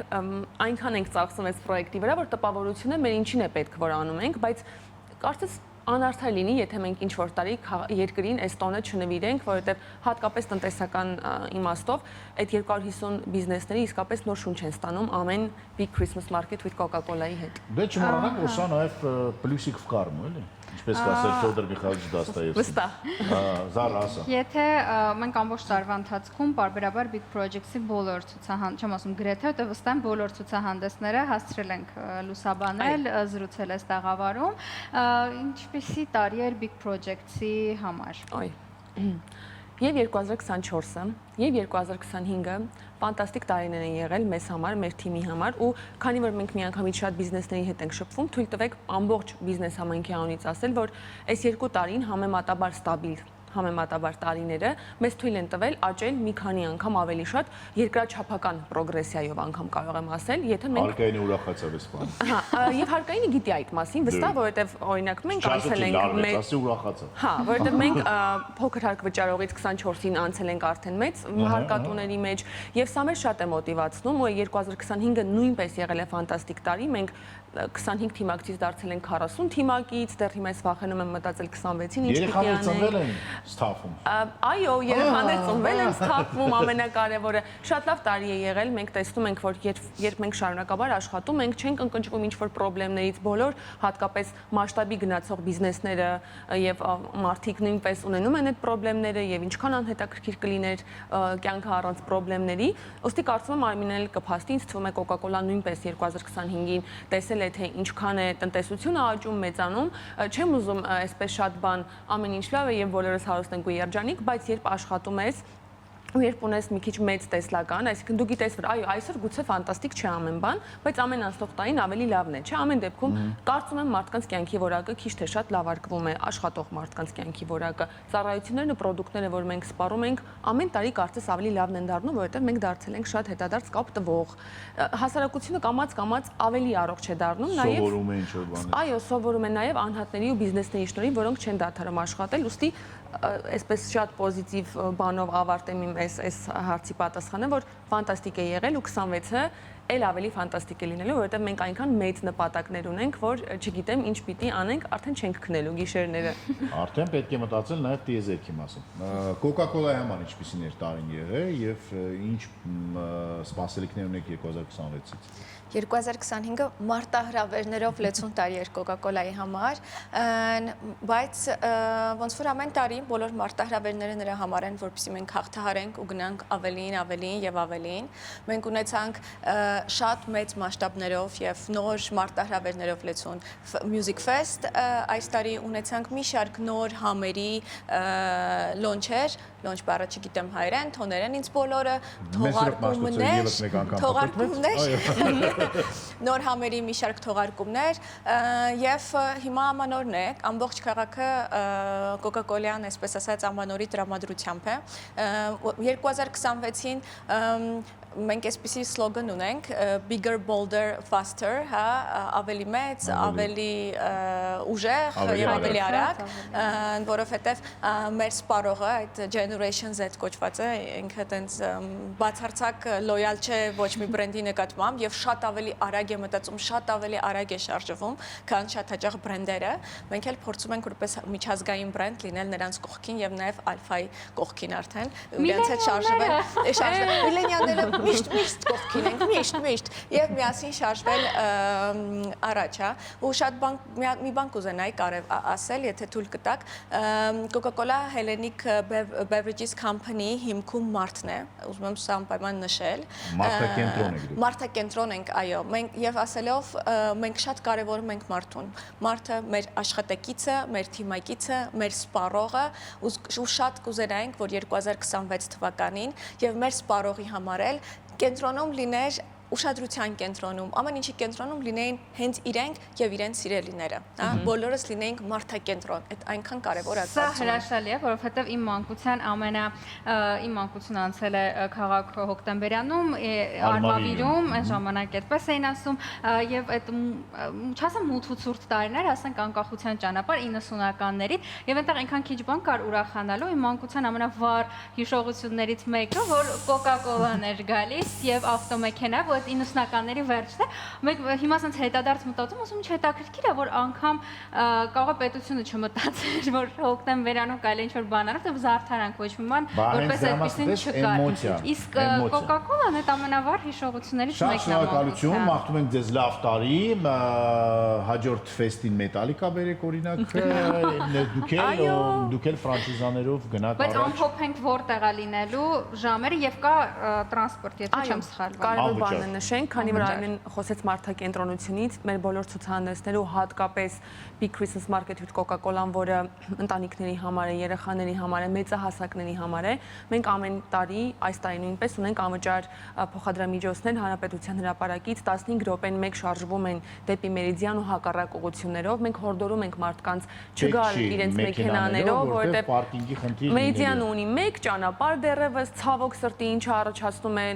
այնքան ենք ծախսում այս պրոյեկտի վրա, որ տպավորությունը մեր ինչին է պետք, որ անում ենք, բայց կարծես անարդար լինի, եթե մենք ինչ-որ տարի երկրին այս տոնը չնվիրենք, որովհետև հատկապես տնտեսական իմաստով այդ 250 բիզնեսների իսկապես նոր շունչ են ստանում ամեն Big Christmas Market with Coca-Cola-ի հետ։ Դե չմոռանանք, որ սա նաև պլյուսիկ վկարում է, էլի։ Ինչպես կասել Ֆյոդոր Միխայելիչ Դաստոևսկին։ Վստահ։ Զարա ասա։ Եթե մենք ամբողջ տարվա ընթացքում բարբերաբար Big Project-ի բոլոր ցուցահանդես, չեմ ասում գրեթե, որտեղ վստահ եմ բոլոր ցուցահանդեսները հասցրել ենք լուսաբանել, զրուցել այս տաղավարում, ինչպեսի տարի էր Big Project-ի համար։ Այ։ Եվ 2024-ը, եւ 2025-ը ֆանտաստիկ տարիներ են եղել մեզ համար, մեր թիմի համար ու քանի որ մենք միանգամից շատ բիզնեսների հետ ենք շփվում, թույլ տվեք ամբողջ բիզնես համայնքի անունից ասել, որ այս 2 տարին համեմատաբար ստաբիլ համեմատաբար տարիները մեզ թույլ են տվել աճել մի քանի անգամ ավելի շատ երկրաչափական պրոգրեսիայով անգամ կարող եմ ասել, եթե մենք Հարկայինը ուրախացավ այս բանը։ Հա, եւ հարկայինը գիտի այդ մասին, վստահ, որովհետեւ օրինակ մենք անցել ենք ասի ուրախացավ։ Հա, որովհետեւ մենք փոքր հարկ վճարողից 24-ին անցել ենք արդեն մեծ հարկատուների մեջ եւ սա մեզ շատ է մոտիվացնում ու 2025-ը նույնպես եղել է ֆանտաստիկ տարի, մենք 25 թիմակցից դարձել ենք 40 թիմակից, դեռ հիմա ես վախենում եմ մտածել 26-ին ինչ պիտի անենք։ Սթափում։ Այո, երեխաներ ծնվել են սթափում, ամենակարևորը։ Շատ լավ տարի է եղել, մենք տեսնում ենք, որ երբ մենք շարունակաբար աշխատում ենք, չենք ընկճվում ինչ-որ խնդիրներից, բոլոր հատկապես մասշտաբի գնացող բիզնեսները եւ մարդիկ նույնպես ունենում են այդ խնդիրները եւ ինչքան անհետաքրքիր կլիներ կյանքը առանց խնդիրների։ Ոստի կարծում եմ Արմինեն էլ կփաստի, ինձ թվում է Coca-Cola-ն նույնպես 2025-ին տեսել է թե ինչքան է տնտեսությունը աճում, մեծանում։ Չեմ ուզում այսպես շատ բան ամեն ինչ լավ է եւ բոլորս հարուստ ենք ու երջանիկ, բայց երբ աշխատում ես ու երբ ունես մի քիչ մեծ տեսլական, այսինքն դու գիտես, որ այո, այսօր գուցե ֆանտաստիկ չէ ամեն բան, բայց ամեն անցնող տարին ավելի լավն է, չէ՞, ամեն դեպքում կարծում եմ մարդկանց կյանքի որակը քիչ թե շատ լավարկվում է, աշխատող մարդկանց կյանքի որակը, ծառայություններն ու պրոդուկտները, որ մենք սպառում ենք, ամեն տարի կարծես ավելի լավն են դառնում, որովհետև մենք դարձել ենք շատ հետադարձ կապ տվող։ Հասարակությունը կամաց ավելի առողջ է դառնում, նաև սովորում է ինչ-որ բաներ։ Այո, սովորում են նաև անհատների ու բիզնեսների շնորհիվ, որոնք չեն դադարում աշխատել, ուստի այսպես շատ պոզիտիվ բանով ավարտեմ իմ այս հարցի պատասխանը, որ ֆանտաստիկ է եղել ու 26-ը էլ ավելի ֆանտաստիկ է լինելու, որովհետև մենք այնքան մեծ նպատակներ ունենք, որ չգիտեմ ինչ պիտի անենք, արդեն չենք քնելու գիշերները։ Արդեն պետք է մտածել նաև տիեզերքի մասին։ Coca-Cola-ի համար ինչպիսին էր տարին եղել եւ ինչ սպասելիքներ ունեք 2026-ից։ 2025-ը մարտահրավերներով լեցուն տարի էր Coca-Cola-ի համար, բայց ոնց որ ամեն տարի բոլոր մարտահրավերները նրա համար են, որպեսզի մենք հաղթահարենք ու գնանք ավելին եւ ավելին։ Մենք ունեցանք շատ մեծ մասշտաբներով եւ նոր մարտահրավերներով լեցուն Music Fest, այս տարի ունեցանք մի շարք նոր համերի լոնչեր, լոնչ բառը չգիտեմ հայերեն, թոներեն ինձ բոլորը, թողարկումներ, նոր համերի մի շարք թողարկումներ եւ հիմա ամանորն է, ամբողջ քաղաքը Coca-Cola-յան, այսպես ասած, ամանորի տրամադրությամբ է։ 2026-ին մենք այսպիսի սլոգան ունենք, bigger, bolder, faster, հա, ավելի մեծ, ավելի ուժեղ եւ ավելի արագ, որովհետեւ մեր սպառողը այդ Generation Z կոչված է, ինքը տենց բացարձակ լոյալ չէ ոչ մի բրենդի նկատմամբ եւ շատ ավելի արագ է մտածում, շատ ավելի արագ է շարժվում, քան շատ հաճախ բրենդերը։ Մենք էլ փորձում ենք որպես միջազգային բրենդ լինել նրանց կողքին եւ նաեւ Alpha-ի կողքին արդեն, իրենց հետ շարժվել, միլենիալները միշտ կողքին ենք, միշտ եւ միասին շարժվել առաջ, հա, ու շատ մի բան կուզենայի ասել, եթե թույլ կտաք, Coca-Cola Hellenic Beverages Company-ի հիմքում մարդն է, ուզում եմ սա անպայման նշել։ Մարդակենտրոն ենք, այո, մենք եւ ասելով մենք շատ կարեւորում ենք մարդուն։ Մարդը մեր աշխատակիցը, մեր թիմակիցը, մեր սպառողը, ու շատ կուզենայինք, որ 2026 թվականին եւ մեր սպառողի համար էլ կենտրոնում լիներ ուշադրության կենտրոնում, ամեն ինչի կենտրոնում լինեին հենց իրենք եւ իրենց սիրելիները, հա, բոլորս լինեինք մարդակենտրոն, այդ այնքան կարեւոր է։ Սա հրաշալի է, որովհետեւ իմ մանկությունը անցել է քաղաք Հոկտեմբերյանում, Արմավիրում, այն ժամանակ այդպես էին ասում, եւ այդ չասեմ մութ ու ցուրտ տարիներ, ասենք անկախության ճանապարհ 90-ականներին, եւ այնտեղ այնքան քիչ բան կար ուրախանալու, իմ մանկության ամենավառ հիշողություններից մեկը, որ Coca-Cola-ն էր գալիս եւ ավտոմեքենա, 90-ականների վերջն է, մենք հիմա ասենց հետադարձ մտածում, ասում ինչ հետաքրքիր է, որ անգամ կարող է պետությունը չմտածեր, որ հոկտեմբերանում կարելի ինչ-որ բան արել, դեռ զարդարանք ոչ մի բան, որպես այդպեսին չկար։ Իսկ Coca-Cola-ն այդ ամենավառ հիշողություններից մեկն է։ Շատ շնորհակալություն, մաղթում ենք ձեզ լավ տարի, հաջորդ ֆեստին Metallica բերեք օրինակ, դուք էլ ֆրանշիզաներով գնաք առաջ։ Բայց ամփոփ ենք որտեղ է լինելու ժամերը եւ կա տրանսպորտ, եթե չեմ սխալվում։ Նշենք, քանի որ Արմեն խոսեց մարդակենտրոնությունից, մեր բոլոր ցուցահանդեսները ու հատկապես Big Christmas Market with Coca-Cola-ն, որը ընտանիքների համար է, երեխաների համար է, մեծահասակների համար է, մենք ամեն տարի, այս տարի նույնպես ունենք անվճար փոխադրամիջոցներ Հանրապետության հրապարակից 15 րոպեն մեկ շարժվում են դեպի Մերիդիան ու հակառակ ուղղություններով, մենք հորդորում ենք մարդկանց չգալ իրենց մեքենաներով, որովհետև պարկինգի խնդիր ունի մեկ ճանապարհ դեռևս ցավոք սրտի, ինչը առաջացնում է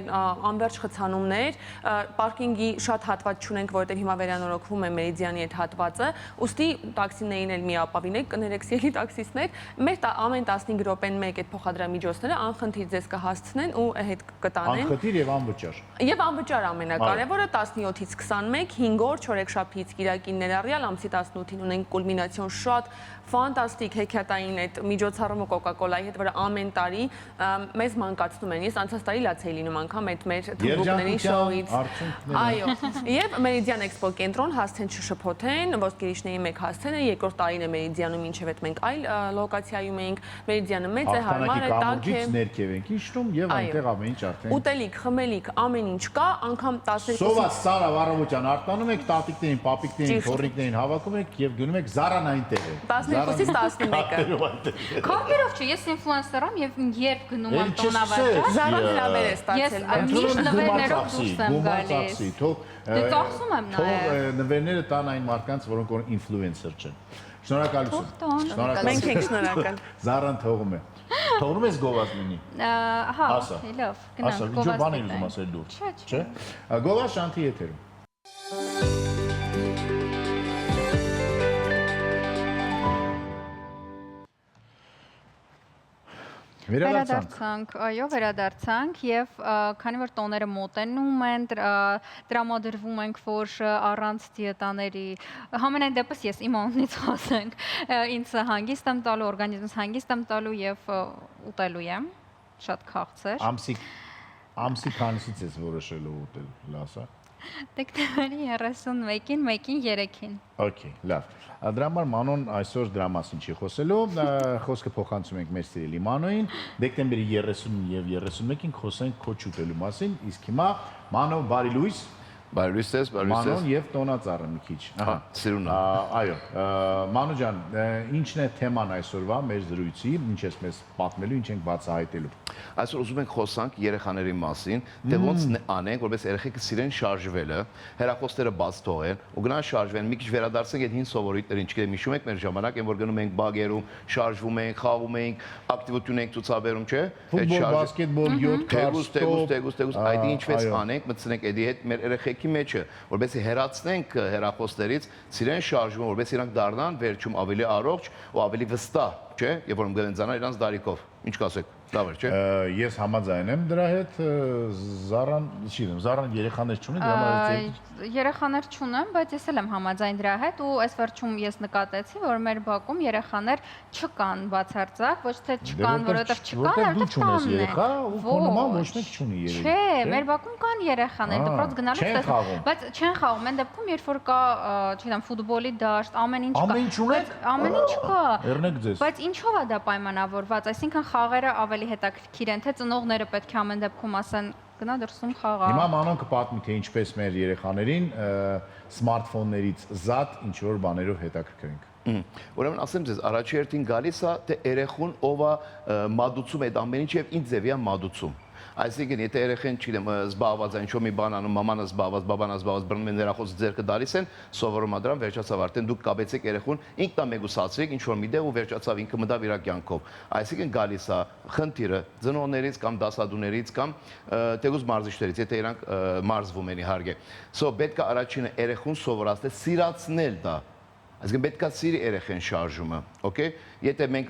անվերջ խցանումներ Պարկինգի շատ հատված չունենք, որովհետև հիմա վերանորոգվում է Մերիդիանի այդ հատվածը, ուստի տաքսիներին էլ մի ապավինեք, կներեք սիրելի տաքսիստներ, մեր ամեն 15 րոպեն մեկ այդ փոխադրամիջոցները անխնդիր ձեզ կհասցնեն ու հետ կտանեն։ Անխնդիր եւ անվճար։ Եվ անվճար ամենակարևորը 17-ից 21, 5 օր, չորեքշաբթիից կիրակին ներառյալ, ամսի 18-ին ունենք կուլմինացիոն շատ ֆանտաստիկ հեքիաթային այդ միջոցառումը Coca-Cola-ի հետ, որը ամեն տարի մեզ մանկացնում են։ Ես անցած տարի լաց էի լինում անգամ այդ մեր թմբուկների շոուից։ Այո, եւ Meridian Expo կենտրոն հասցեն չշփոթեն, ոսկերիչների մեկ հասցեն է, երկրորդ տարին է Meridian-ում, ինչև այդ մենք այլ լոկացիայում ենք։ Meridian-ը մեծ է, հարմար է, տաք է։ Ներքև ենք իջնում եւ այնտեղ ամեն ինչ արդեն։ Ուտելիք, խմելիք, ամեն ինչ կա, անգամ 12։ Սոված Սարա Վարավոճյան արտանում եք, տատիկներին, պապիկներին, քորիկներին հավաքում եք եւ գնում եք Զարան այնտեղ է։ 12-ից 11-ը։ Քարտերով չէ, ես ինֆլուենսեր եմ եւ երբ գնում եմ տոնավաճառ, Զարան հրավեր է ես ստացել։ միշտ նվերներով դուրս եմ գալիս։ Դե ծախսում եմ նաեւ։ Թող նվերները տան այն մարդկանց, որոնք որ ինֆլուենսեր չեն։ Շնորհակալություն։ Մենք ենք շնորհակալ։ Զարան թողում է։ Թողնում ես գովազդնի։ Հա, լավ, գնանք գովազդի։ Ինչ բան ես ուզում ասել դու։ Չէ։ Գովազդ շանթի եթերում։ Վերադարձանք, այո, վերադարձանք եւ քանի որ տոները մոտենում են, տրամադրվում ենք, որ առանց դիետաների համենայն դեպս ես իմ անունից խոսենք, ինձ հանգիստ եմ տալու, օրգանիզմս հանգիստ եմ տալու եւ ուտելու եմ, շատ քաղցր։ Ամսի քանիսից ես որոշելու ուտել, լասա։ Դեկտեմբերի 31-ին, 1-ին, 3-ին։ Okay, լավ։ Դրա համար Մանոն այսօր դրա մասին չի խոսելու, խոսքը փոխանցում ենք մեր սիրելի Մանոյին, դեկտեմբերի 30-ին եւ 31-ին խոսենք քո չուտելու մասին, իսկ հիմա Մանո բարի լույս։ Բարի լույս ես, բարի լույս ես։ Մանոն եւ տոնածառը մի քիչ։ Ահա, սիրուն։ Այո, Մանո ջան, ինչն է թեման այսօրվա մեր զրույցի, ինչ ես մեզ պատմելու, ինչ ենք բացահայտելու։ Այսօր ուզում ենք խոսանք երեխաների մասին, թե ոնց անենք, որպես երեխեքը սիրեն շարժվելը, հեռախոսները բաց թողեն, ու գնան շարժվեն, մի քիչ վերադարձենք այդ հին սովորույթներին, չգիտեմ, հիշում եք մեր ժամանակ, այն որ գնում ենք բագերում, շարժվում ենք, խաղում ենք, ակտիվություն ենք ցուցաբերում, չէ՞։ Ֆուտբոլ, բասկետբոլ, յոթ, թեգուս, այդ ինչպես անենք, մտցնենք այդ հետ մեր երեխեքի մեջը, որովհետեւ հեռացնենք հեռախոսներից, սիրեն շարժվում, որովհետեւ իրանք դառնան վերջում ավելի առողջ ու ավելի վստահ, չէ՞, երբ որ գնանցանան իրանց դարիքով։ Ինչ կասեք։ Լավ է, չէ՞։ Ես համաձայն եմ դրա հետ, Զարան, չգիտեմ, Զարան երեխաներ չունի, դրա համար երեխաներ չունեմ, բայց ես էլ եմ համաձայն դրա հետ ու այս վերջում ես նկատեցի, որ մեր բակում երեխաներ չկան բացարձակ, ոչ թե չկան, որովհետև չկան, այլ տանն են։ Երեխա ու քո նման ոչ մեկ չունի երեխա։ Չէ, մեր բակում կան երեխաներ, դպրոց գնալուց, բայց չեն խաղում, այն դեպքում երբ որ կա, չգիտեմ, ֆուտբոլի դաշտ, ամեն ինչ կա։ Ամեն ինչ ունեք։ Ամեն ինչ կա։ Երնեք ձեզ։ Բայց ինչով է դա պայմանավորված, այսինքն խաղերը ավելի հետաքրքիր են, թե ծնողները պետք է ամեն դեպքում ասեն գնա դրսում խաղա։ Հիմա Մանոն կպատմի, թե ինչպես մեր երեխաներին սմարթֆոններից զատ ինչ որ բաներով հետաքրքրենք։ Ուրեմն ասեմ ձեզ, առաջի հերթին գալիս է, թե երեխուն ով է մատուցում այդ ամեն ինչը եւ ինչ ձևի է մատուցում։ Այսինքն, եթե երեխեն, չգիտեմ, զբաղված է ինչ-որ մի բան անում, մաման է զբաղված, բաբան է զբաղված, բռնում են հեռախոսը ձեռքը դալիս են, սովորում է դրան, վերջացավ արդեն դուք կապեցեք երեխուն, ինքն է մեգուսացրեք ինչ-որ մի դեղ ու վերջացավ ինքը մտավ իր կյանքով։ Այսինքն գալիս է խնդիրը ծնողներից կամ դասադուներից կամ թեկուզ մարզիչներից, եթե իրանք մարզվում են իհարկե։ So պետք է առաջինը երեխուն սովորացնել, սիրացնել դա։ Այսինքն պետք է սիրի երեխեն շարժումը, օքեյ։ Եթե մենք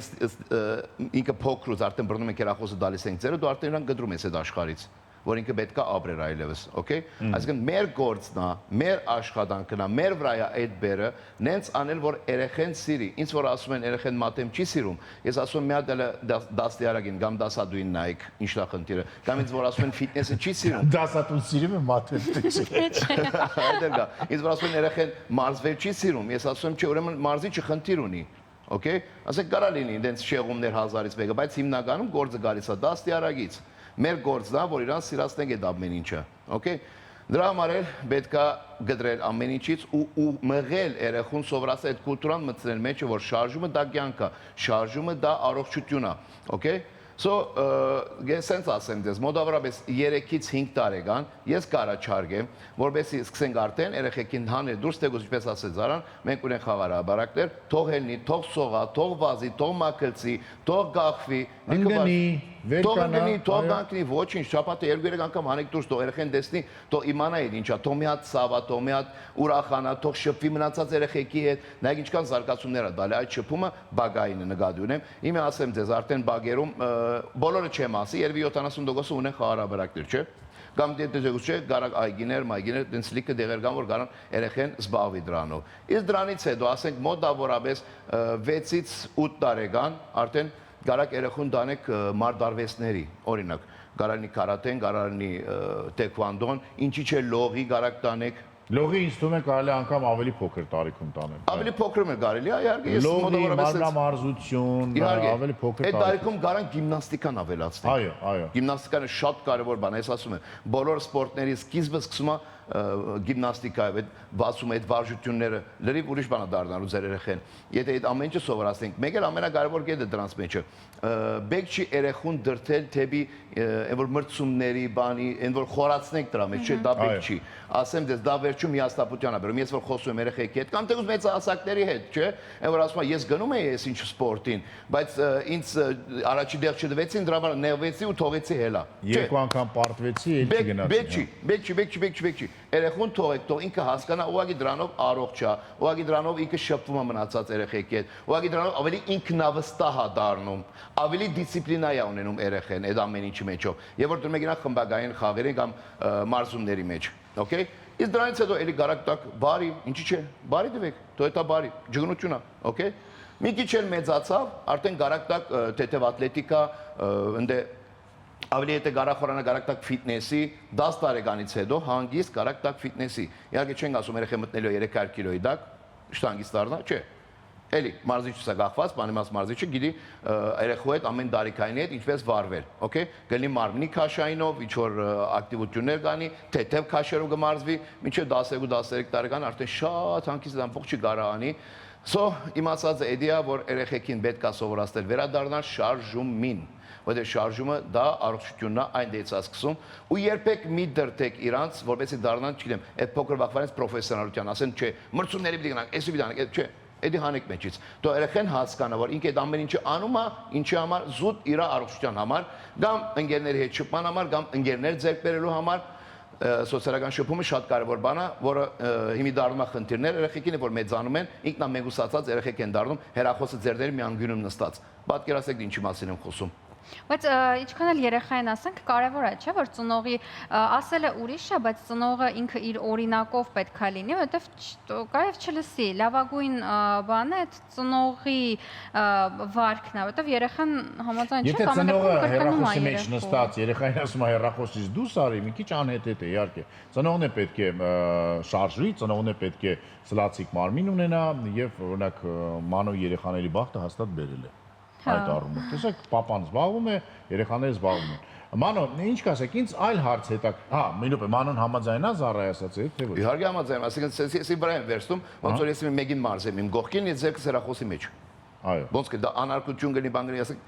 ինքը փոքրուց արդեն բռնում ենք հեռախոսը դալիս ենք ձերը, դու արդեն իրան գդրում ես այդ աշխարհից, որ ինքը պետք է ապրեր այլևս, օքեյ։ Այսինքն մեր գործն է, մեր աշխատանքն է, մեր վրա է այդ բերը, նենց անել, որ երեխեն սիրի։ Ինչ որ ասում են երեխեն մատեմ չի սիրում, ես ասում եմ մի հատ դաստիարակին կամ դասադուին նայեք, ինչն է խնդիրը, կամ ինձ որ ասում են ֆիթնեսը չի սիրում։ Դասատուն սիրում է մաթեմատիկը։ Այդեր գա։ Ինձ որ ասում են երեխեն մարզվել չի սիրում, ես ասում եմ չէ, ուրեմն մարզիչը խնդիր ունի։ Okay, ասեք կարա լինի դենց շեղումներ 1000-ից մեկը, բայց հիմնականում գործը գալիս է դաստիարակից։ Մեր գործն է, որ իրան սիրացնենք այդ ամեն ինչը, okay։ Դրա համար էլ պետք է գդրել ամեն ինչից ու մղել երեխուն սովորացնել այդ կուլտուրան մտցնել մեջը, որ շարժումը դա կյանք է, շարժումը դա առողջություն է, okay։ So, ես sense ասեմ դες, մոտավորապես 3-ից 5 տարեկան ես կառաջարկեմ, որովհետեւ սկսենք արդեն երեխեքին հանել դուրս թեկուզ ինչպես ասեց Զարան, մենք ունենք խաղարաբարակներ, թող ելնի, թող սողա, թող վազի, թող մակլցի, թող գախվի, ընկնի, վեր գնի, ոչինչ, շաբաթը 2-3 անգամ հանեք դուրս, թող երեխեն տեսնի, թող իմանա իր ինչա, թող մի հատ սավա, թող մի հատ ուրախանա, թող շփվի մնացած երեխեքի հետ, նայեք ինչքան զարգացումներ է տալի, այդ շփումը բագային է նկատի ունեմ։ Իմը ասեմ ձեզ, արդեն բագերում բոլորը չեմ ասի, երևի 70% ունեն խաղարաբերակներ, չէ՞։ Կամ դեպտեգուց չէ, գարակ այգիներ, տենց լիքը դեղեր կան, որ գարան երեխեն զբաղվի դրանով։ Իսկ դրանից հետո, ասենք մոտավորապես 6-ից 8 տարեկան արդեն գարակ երեխուն դանեք մարդարվեստների, օրինակ, գարանի կարատեն, գարանի տեքվանդոն, ինչի՞ չէ լողի գարակ տանեք։ Լողի ինձ թվում է կարելի անգամ ավելի փոքր տարիքում տանել։ Ավելի փոքրում է կարելի, իհարկե, ես լողի, մարմնամարզություն, ավելի փոքր տարիքում։ Այդ տարիքում գարան գիմնաստիկան ավելացնենք։ Այո։ Գիմնաստիկան շատ կարևոր բան է, ես ասում եմ, բոլոր սպորտների սկիզբը սկսում է գիմնաստիկայով, այդ բացում այդ վարժությունները, լրիվ ուրիշ բան է դառնալու ձեր երեխեն։ Եթե այդ ամեն ինչը սովորացնենք, մեկ էլ ամենակարևոր կետը դրանց մեջ է։ Բեք չի երեխուն դրթել թեպի այն որ մրցումների բանի, այն որ խորացնենք դրա մեջ, չէ, դա բեք չի։ Ասեմ դες դա վերջում հիաստապության է բերում։ Ես որ խոսում եմ երեխեքի հետ կամ թեկուզ մեծահասակների հետ, չէ, այն որ ասում եմ ես գնում եմ ես ինչ սպորտին, բայց ինձ առաջի դեղ չդվեցին, դրա համար նեղվեցի ու թողեցի հելա։ Երկու անգամ պարտվեցի, էլ չգնացի։ Բեք չի։ Երեխուն թողեք, թող ինքը հասկանա, ուղղակի դրանով առողջ է, ուղղակի դրանով ինքը շփվում է մնացած երեխեքի հետ, ուղղակի դրանով ավելի ինքնավստահ է դառնում, ավելի դիսցիպլինա է ունենում երեխեն այդ ամեն ինչի մեջով։ Եվ որ դու մեկինա խմբագային խաղերի կամ մարզումների մեջ, օքեյ։ Իսկ դրանից հետո էլի գարակ տակ բարի, ինչի՞ չէ, բարի դվեք, թող դա բարի, ջգնություն է, օքեյ։ Մի քիչ էլ մեծացավ, արդեն գարակ տակ թեթև ատլետիկա, ընդ ավելի եթե գարախորանը գարակ տակ ֆիթնեսի 10 տարեկանից հետո հանգիստ գարակ տակ ֆիթնեսի։ Իհարկե չենք ասում երեխա մտնելու 300 կիլոյի տակ, շտանգից դառնա, չէ։ Էլի մարզիչը սա գախված, բանիմաց մարզիչը գիտի երեխու հետ ամեն տարիքային հետ ինչպես վարվել, օքեյ։ Գնի մարմնի քաշայինով, ինչ որ ակտիվություններ կանի, թեթև քաշերով կմարզվի, մինչև 12-13 տարեկան արդեն շատ հանգիստ ամբողջ չի կարողանի։ Սո իմացած է էդիա, որ երեխեքին պետք է սովորացնել վերադառնալ շարժումին, որտեղ շարժումը դա առողջությունն է, այն դից է սկսում ու երբեք մի դրտեք իրանց, որպեսզի դառնան, չգիտեմ, այդ փոքր վախվանից պրոֆեսիոնալության, ասեն, չէ, մրցումների պիտի գնանք, էսի պիտի գնանք, չէ, էդի հանեք մեջից։ Դու երեխեն հասկանա, որ ինքը այդ ամեն ինչը անում է, ինչի համար, զուտ իր առողջության համար, կամ ընկերների հետ շփման համար, կամ ընկերներ ձեռք բերելու համար, սոցիալական շփումը շատ կարևոր բան է, որը հիմի դառնում է խնդիրներ երեխեքին, որ մեծանում են, ինքնամեկուսացած երեխեք են դառնում, հեռախոսը ձեռների մի անկյունում նստած։ Պատկերացրեք ինչի մասին եմ խոսում։ Բայց ինչքան էլ երեխային ասենք, կարևոր է, չէ, որ ծնողի ասելը ուրիշ է, բայց ծնողը ինքը իր օրինակով պետք է լինի, որովհետև կարև չլսի, լավագույն բանը այդ ծնողի վարքն է, որովհետև երեխան համաձայն չէ, կամ ծնողը հեռախոսի մեջ նստած, երեխային ասում է հեռախոսից դուրս արի, մի քիչ անհետ է, իհարկե։ Ծնողն է պետք է շարժվի, ծնողն է պետք է սլացիկ մարմին ունենա եւ օրինակ մանու երեխաների բախտը հաստատ բերել է։ Այդ առումով։ Տեսեք, պապան զբաղվում է, երեխաները զբաղվում են։ Մանո, ինչ կասեք, ինձ այլ հարց հետա, հա, մինուտ է, Մանոն համաձայնա Զարայի ասածի հետ, թե ոչ։ Իհարկե համաձայն, ասենք ես վրա եմ վերցնում, ոնց որ ես մեկին մարզեմ իմ գողքին, ես ձերքս հեռախոսի մեջ։ Այո։ Ոնց કે դա անարգություն գնի բան գնի, ասենք,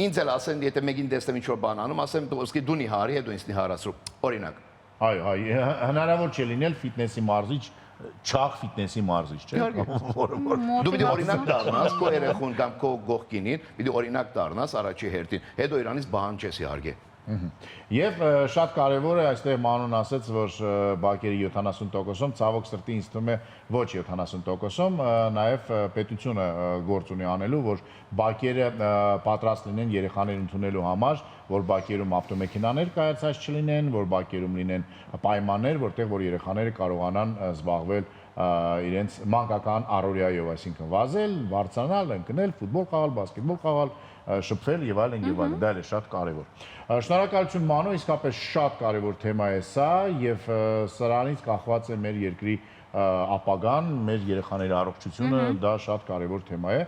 ինձ էլ ասեն, եթե մեկին տեսնեմ ինչ որ բան անում, ասեմ, ոսկի դու նիհարի, հետո ինձ նիհարացրու։ Օրինակ։ Այո, հնարավոր չէ լինել ֆիթնեսի մարզիչ, չաղ ֆիթնեսի մարզիչ, չէ՞։ Դու պիտի օրինակ դառնաս քո երեխուն կամ քո գողքինին, պիտի օրինակ դառնաս առաջի հերթին, հետո իրանից բան չես իհարկե։ Եվ շատ կարևոր է այստեղ Մանուն ասեց, որ բակերի 70%-ում, ցավոք սրտի ինձ թվում է ոչ 70%-ում, նաև պետությունը գործ ունի անելու, որ բակերը պատրաստ լինեն երեխաներ ընդունելու համար, որ բակերում ավտոմեքենաներ կայացած չլինեն, որ բակերում լինեն պայմաններ, որտեղ որ երեխաները կարողանան զբաղվել իրենց մանկական առօրյայով, այսինքն վազել, բարձրանալ, ընկնել, ֆուտբոլ խաղալ, բասկետբոլ խաղալ, շփվել եւ այլն եւ այլն, դա էլ է շատ կարեւոր։ Շնորհակալություն Մանո, իսկապես շատ կարեւոր թեմա է սա եւ սրանից կախված է մեր երկրի ապագան, մեր երեխաների առողջությունը, դա շատ կարեւոր թեմա է։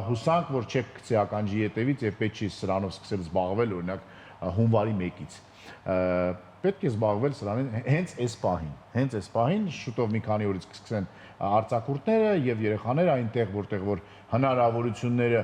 Հուսանք, որ չեք գցի ականջի ետևից եւ պետք չի սրանով սկսել զբաղվել, օրինակ հունվարի 1-ից։ Պետք է զբաղվել սրանին հենց այս պահին, շուտով մի քանի օրից կսկսեն արձակուրդները եւ երեխաները այնտեղ, որտեղ որ հնարավորությունները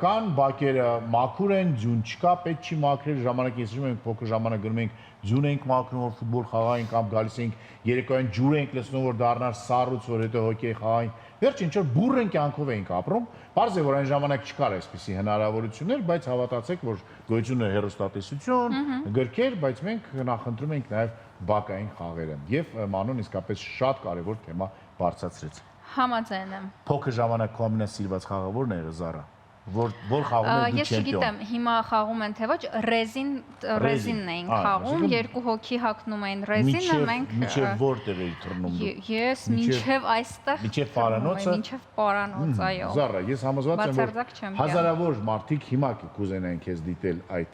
կան, բակերը մաքուր են, ձյուն չկա, պետք չի մաքրել, ժամանակ հիշում ենք, փոքր ժամանակ գնում ենք, ձյուն ենք մաքրում, որ ֆուտբոլ խաղային կամ գալիս ենք, երեկոյան ջուր ենք լցնում, որ դառնար սառույց, որ հետո հոկեյ խաղային։ Վերջ ինչ որ բուրըն կյանքով էինք ապրում, բարձր է որ այն ժամանակ չկար այսպիսի հնարավորություններ, բայց հավատացեք, որ գոյություն է հեռուստատեսություն, գրքեր, բայց մենք նախընտրում ենք նաև բակային խաղերը։ Եվ Մանոն իսկապես շատ կարևոր թեմա բարձրացրեց։ Համաձայն եմ։ Փոքր ժամանակ քո ամենասիրված խաղը ո՞րն է Զարա։ Որ խաղում է դու Ես չգիտեմ, հիմա խաղում են թե ոչ, ռեզինն էին խաղում, երկու հոգի հագնում էին ռեզինը, մենք մինչև որտեղ էի թռնում դու։ Ես մինչև այստեղ մինչև պարանոցը։ Մինչև պարանոց, այո։ Զարա, ես համոզված եմ, որ հազարավոր մարդիկ հիմա կուզենային քեզ դիտել այդ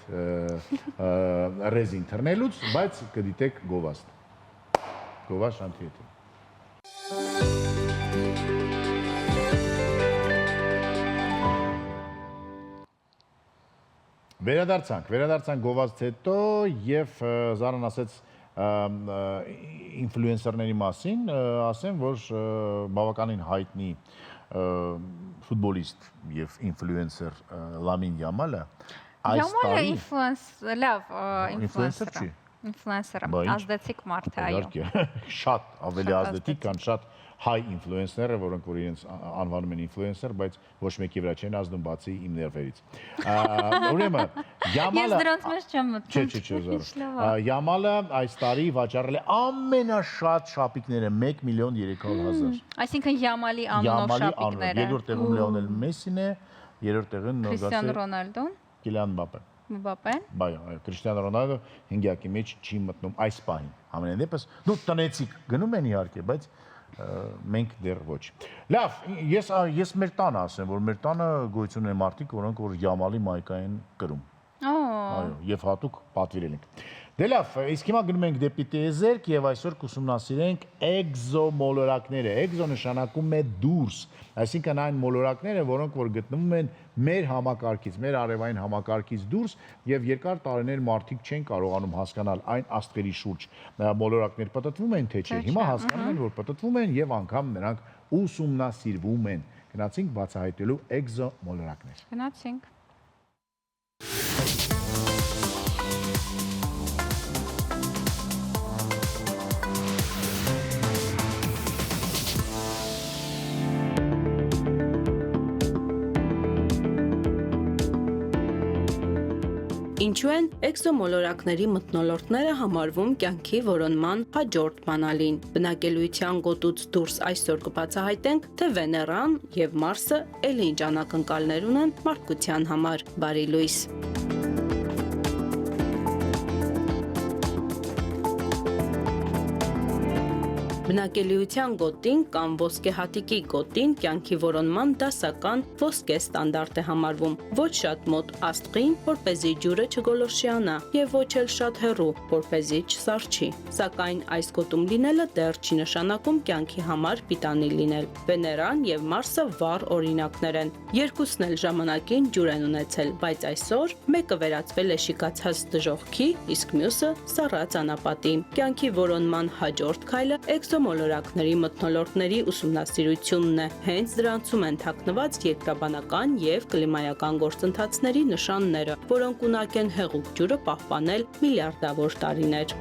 ռեզին թռնելուց, բայց կդիտեք գովաստ։ Գովաստ շանթիեթը։ Վերադարձանք գովազդից հետո եւ Զարան ասեց ինֆլուենսերների մասին, ասեմ, որ բավականին հայտնի ֆուտբոլիստ եւ ինֆլուենսեր Լամին Յամալը այս տարի ինֆլուենսեր չի, ինֆլուենսերը ազդեցիկ մարդ է, այո։ Շատ ավելի ազդեցիկ կան շատ հայ ինֆլուենսերները, որոնք որ իրենց անվանում են ինֆլուենսեր, բայց ոչ մեկի վրա չեն ազդում բացի իմ ներվերից։ Ուրեմն Յամալը Ես դրանց մեջ չեմ մտնում։ Չէ, Յամալը այս տարի վաճառել է ամենաշատ շապիկները 1.300.000։ Այսինքն Յամալի անունով շապիկները։ Երկրորդ տեղում Լեոնել Մեսին է, երրորդ տեղում Քրիստիանո Ռոնալդոն, Կիլիան Մբապեն։ Մբապեն։ Այո, Քրիստիանո Ռոնալդո հինգյակի մեջ չի մտնում այս պահին։ Ամենայն դեպս դու տնեցիք գնում են իհարկե, բայց մենք դեռ ոչ։ Լավ, ես մեր տանը ասեմ, որ մեր տանը գոյություն են մարդիկ, որոնք որ Յամալի մայկային կրում։ Այո, եւ հատուկ պատվիրել ենք։ Դե լավ, իսկ հիմա գնում ենք դեպի տիեզերք եւ այսօր կուսումնասիրենք էկզոմոլորակները։ Էկզո նշանակում է դուրս, այսինքն այն մոլորակները, որոնք որ գտնվում են մեր համակարգից, մեր արևային համակարգից դուրս եւ երկար տարիներ մարդիկ չեն կարողանում հասկանալ այն աստղերի շուրջ մոլորակներ պատտվում են թե չէ։ Հիմա հասկանում են, որ պատտվում են եւ անգամ նրանք ուսումնասիրվում են։ Գնացինք բացահայտելու էկզոմոլորակներ։ Գնացինք։ Ինչու են էկզոմոլորակների մթնոլորտները համարվում կյանքի որոնման հաջորդ բանալին։ Բնակելիության գոտուց դուրս այսօր կբացահայտենք, թե Վեներան եւ Մարսը էլ ինչ անակնկալներ ունեն մարդկության համար։ Բարի լույս։ Բնակելիության գոտին կամ ոսկեհատիկի գոտին կյանքի որոնման դասական ոսկե ստանդարտ է համարվում։ Ոչ շատ մոտ աստղին, որպեսզի ջուրը չգոլորշիանա, եւ ոչ էլ շատ հեռու, որպեսզի չսառչի։ Սակայն այս գոտում լինելը դեռ չի նշանակում կյանքի համար պիտանի լինել։ Վեներան եւ Մարսը վառ օրինակներ են։ Երկուսն էլ ժամանակին ջուր են ունեցել, բայց այսօր մեկը վերածվել է շիկացած դժոխքի, իսկ մյուսը սառած անապատի։ Կյանքի որոնման հաջորդ քայլը էկզոմոլորակների մթնոլորտների ուսումնասիրությունն է։ Հենց դրանցում են թաքնված երկրաբանական եւ կլիմայական գործընթացների նշանները, որոնք ունակ են հեղուկ ջուրը պահպանել միլիարդավոր տարիներ։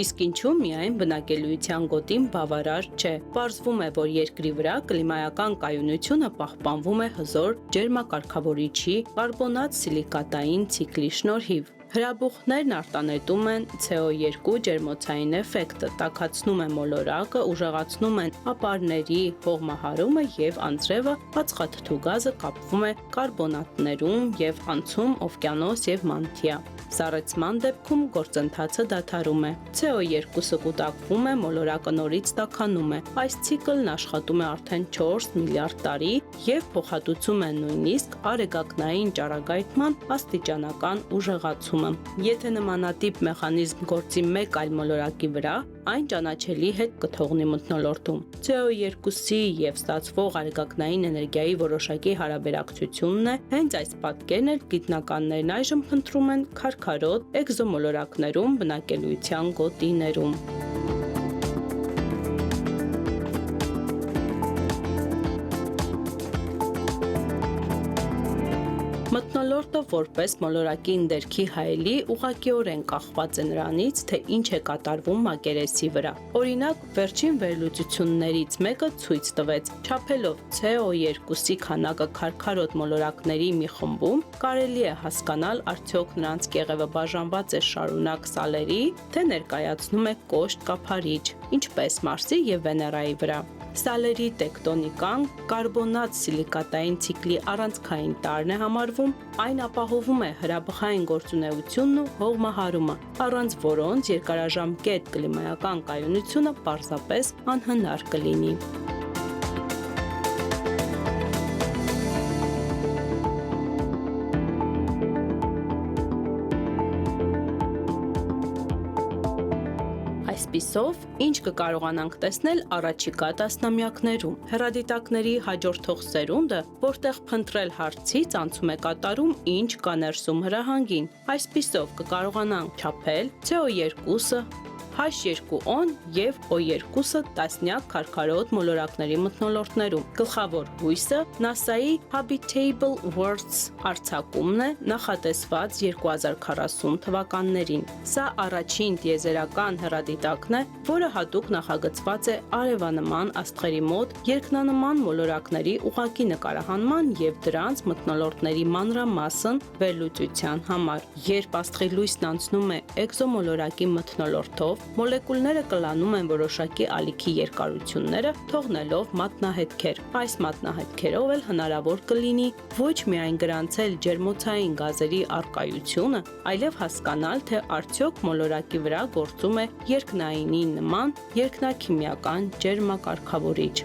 Իսկ ինչու միայն բնակելիության գոտին բավարար չէ։ Պարզվում է, որ երկրի վրա կլիմայական կայունությունը պահպանվում է հզոր ջերմակարգավորիչի կարբոնատ սիլիկատային ցիկլի շնորհիվ։ Հրաբուխներն արտանետում են CO2 ջերմոցային էֆեկտը, տաքացնում են մոլորակը, ուժեղացնում են ապարների հողմահարումը եւ անձրևը, ածխաթթու գազը կապվում է կարբոնատներում եւ անցում օվկիանոս եւ մանթիա։ Սառեցման դեպքում գործընթացը դադարում է։ CO2-ը կուտակվում է, մոլորակը նորից տաքանում է։ Այս ցիկլն աշխատում է արդեն 4 միլիարդ տարի եւ փոխհատուցում է նույնիսկ արեգակնային ճառագայթման աստիճանական ուժեղացումը։ Եթե նմանատիպ մեխանիզմ գործի մեկ այլ մոլորակի վրա, այն ճանաչելի հետ կթողնի մթնոլորտում։ CO2-ի եւ ստացվող արեգակնային էներգիայի որոշակի հարաբերակցությունն է, հենց այս պատկերն էլ գիտնականներն այժմ փնտրում են քարքարոտ էկզոմոլորակներում բնակելիության գոտիներում։ Մթնոլորտը որպես մոլորակի ընդերքի հայելի ուղղակիորեն կախված է նրանից, թե ինչ է կատարվում մակերեսի վրա։ Օրինակ, վերջին վերլուծություններից մեկը ցույց տվեց, չափելով CO2-ի քանակը քարքարոտ մոլորակների մի խմբում, կարելի է հասկանալ արդյոք նրանց կեղևը բաժանված է շարունակ սալերի, թե ներկայացնում է կոշտ կափարիչ, ինչպես Մարսի եւ Վեներայի վրա։ Սալերի տեկտոնիկան կարբոնատ սիլիկատային ցիկլի առանցքային տարրն է համարվում, այն ապահովում է հրաբխային գործունեությունն ու հողմահարումը, առանց որոնց երկարաժամկետ կլիմայական կայունությունը պարզապես անհնար կլինի։ Այսպիսով, ինչ կկարողանանք տեսնել առաջիկա տասնամյակներում։ Հեռադիտակների հաջորդող սերունդը, որտեղ փնտրել հարցից անցում է կատարում ինչ կա ներսում հրահանգին։ Այսպիսով կկարողանանք չափել CO2-ը, H2O-ն եւ O2-ը տասնյակ քարքարոտ մոլորակների մթնոլորտներում։ Գլխավոր հույսը NASA-ի Habitable Worlds արձակումն է նախատեսված 2040 թվականներին։ Սա առաջին տիեզերական հեռադիտակն է, որը հատուկ նախագծված է արևանման աստղերի մոտ երկնանման մոլորակների ուղղակի նկարահանման եւ դրանց մթնոլորտների մանրամասն վերլուծության համար։ Երբ աստղի լույսն անցնում է էկզոմոլորակի մթնոլորտով, մոլեկուլները կլանում են որոշակի ալիքի երկարությունները, թողնելով մատնահետքեր։ Այս մատնահետքերով էլ հնարավոր կլինի ոչ միայն գրանցել ջերմոցային գազերի առկայությունը, այլև հասկանալ, թե արդյոք մոլորակի վրա գործում է երկնայինի նման երկնաքիմիական ջերմակարգավորիչ։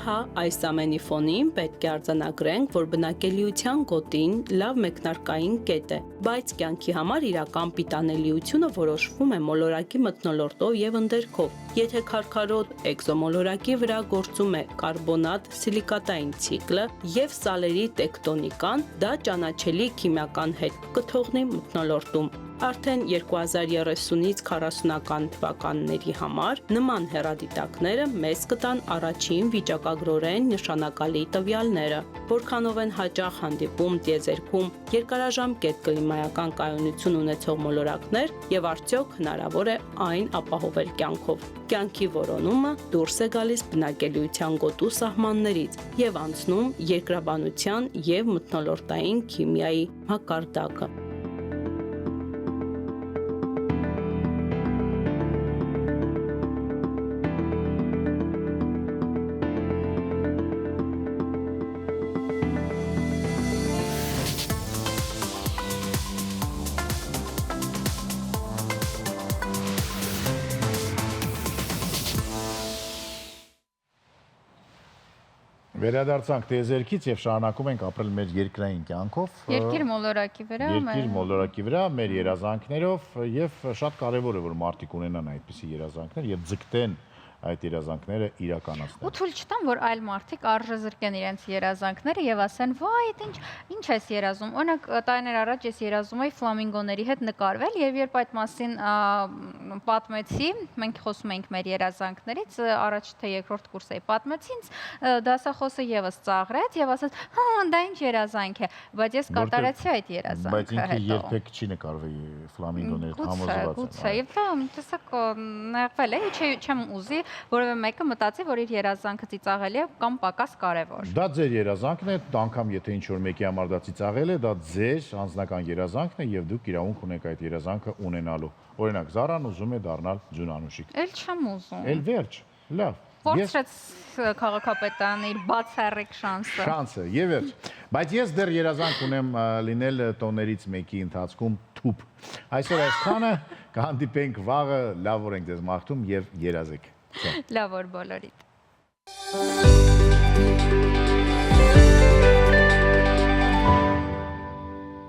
Ահա այս ամենի ֆոնին պետք է արձանագրենք, որ բնակելիության գոտին լավ մեկնարկային կետ է, բայց կյանքի համար իրական պիտանելիությունը որոշվում է մոլորակի մթնոլորտով եւ ընդերքով։ Եթե քարքարոտ էկզոմոլորակի վրա գործում է կարբոնատ սիլիկատային ցիկլը եւ սալերի տեկտոնիկան, դա ճանաչելի քիմիական հետք կթողնի մթնոլորտում։ Արդեն 2030-ից 40-ական թվականների համար նման հեռադիտակները մեզ կտան առաջին վիճակագրորեն նշանակալի տվյալները, որքանով են հաճախ հանդիպում տիեզերքում երկարաժամկետ կլիմայական կայունություն ունեցող մոլորակներ եւ արդյոք հնարավոր է այն ապահովել կյանքով։ Կյանքի որոնումը դուրս է գալիս բնակելիության գոտու սահմաններից եւ անցնում երկրաբանության եւ մթնոլորտային քիմիայի մակարդակը։ Վերադարձանք տիեզերքից եւ շարունակում ենք ապրել մեր երկրային կյանքով։ Երկիր մոլորակի վրա, Երկիր մոլորակի վրա մեր երազանքներով եւ շատ կարեւոր է որ մարդիկ ունենան այդպիսի երազանքներ եւ ձգտեն այդ երազանքները իրականացնել։ Ու թույլ չտան, որ այլ մարդիկ արժեզրկեն իրենց երազանքները եւ ասեն, «Վայ, ինչ ես երազում»։ Օրինակ, տարիներ առաջ ես երազում էի ֆլամինգոների հետ նկարվել եւ երբ այդ մասին պատմեցի, մենք խոսում էինք մեր երազանքներից, առաջ թե երկրորդ կուրսեի պատմեցի, ինձ դասախոսը եւս ծաղրեց եւ ասաց, «Հա, դա ինչ երազանք է», բայց ես կատարեցի այդ երազանքը։ Բայց ինքը երբեք չի նկարվի ֆլամինգոների հետ համոզված։ Գուցե, եւ դա տեսակ նեղվել է, չեմ ուզի որևէ մեկը մտածի, որ իր երազանքը ծիծաղելի է կամ պակաս կարևոր։ Դա ձեր երազանքն է, անգամ եթե ինչ-որ մեկի համար դա ծիծաղել է, դա ձեր անձնական երազանքն է եւ դուք իրավունք ունեք այդ երազանքը ունենալու։ Օրինակ, Զարան ուզում է դառնալ ձյունանուշիկ։ Էլ չեմ ուզում։ Էլ վերջ, լավ։ Փորձեց քաղաքապետարանի իր բացառիկ շանսը։ Շանսը, եւ վերջ։ Բայց ես դեռ երազանք ունեմ լինել տոներից մեկի ընթացքում թուփ։ Այսօր այսքանը, կհանդիպենք վաղը, լավ օր ենք ձեզ մաղթում եւ երազեք։ Լավ օր բոլորիդ։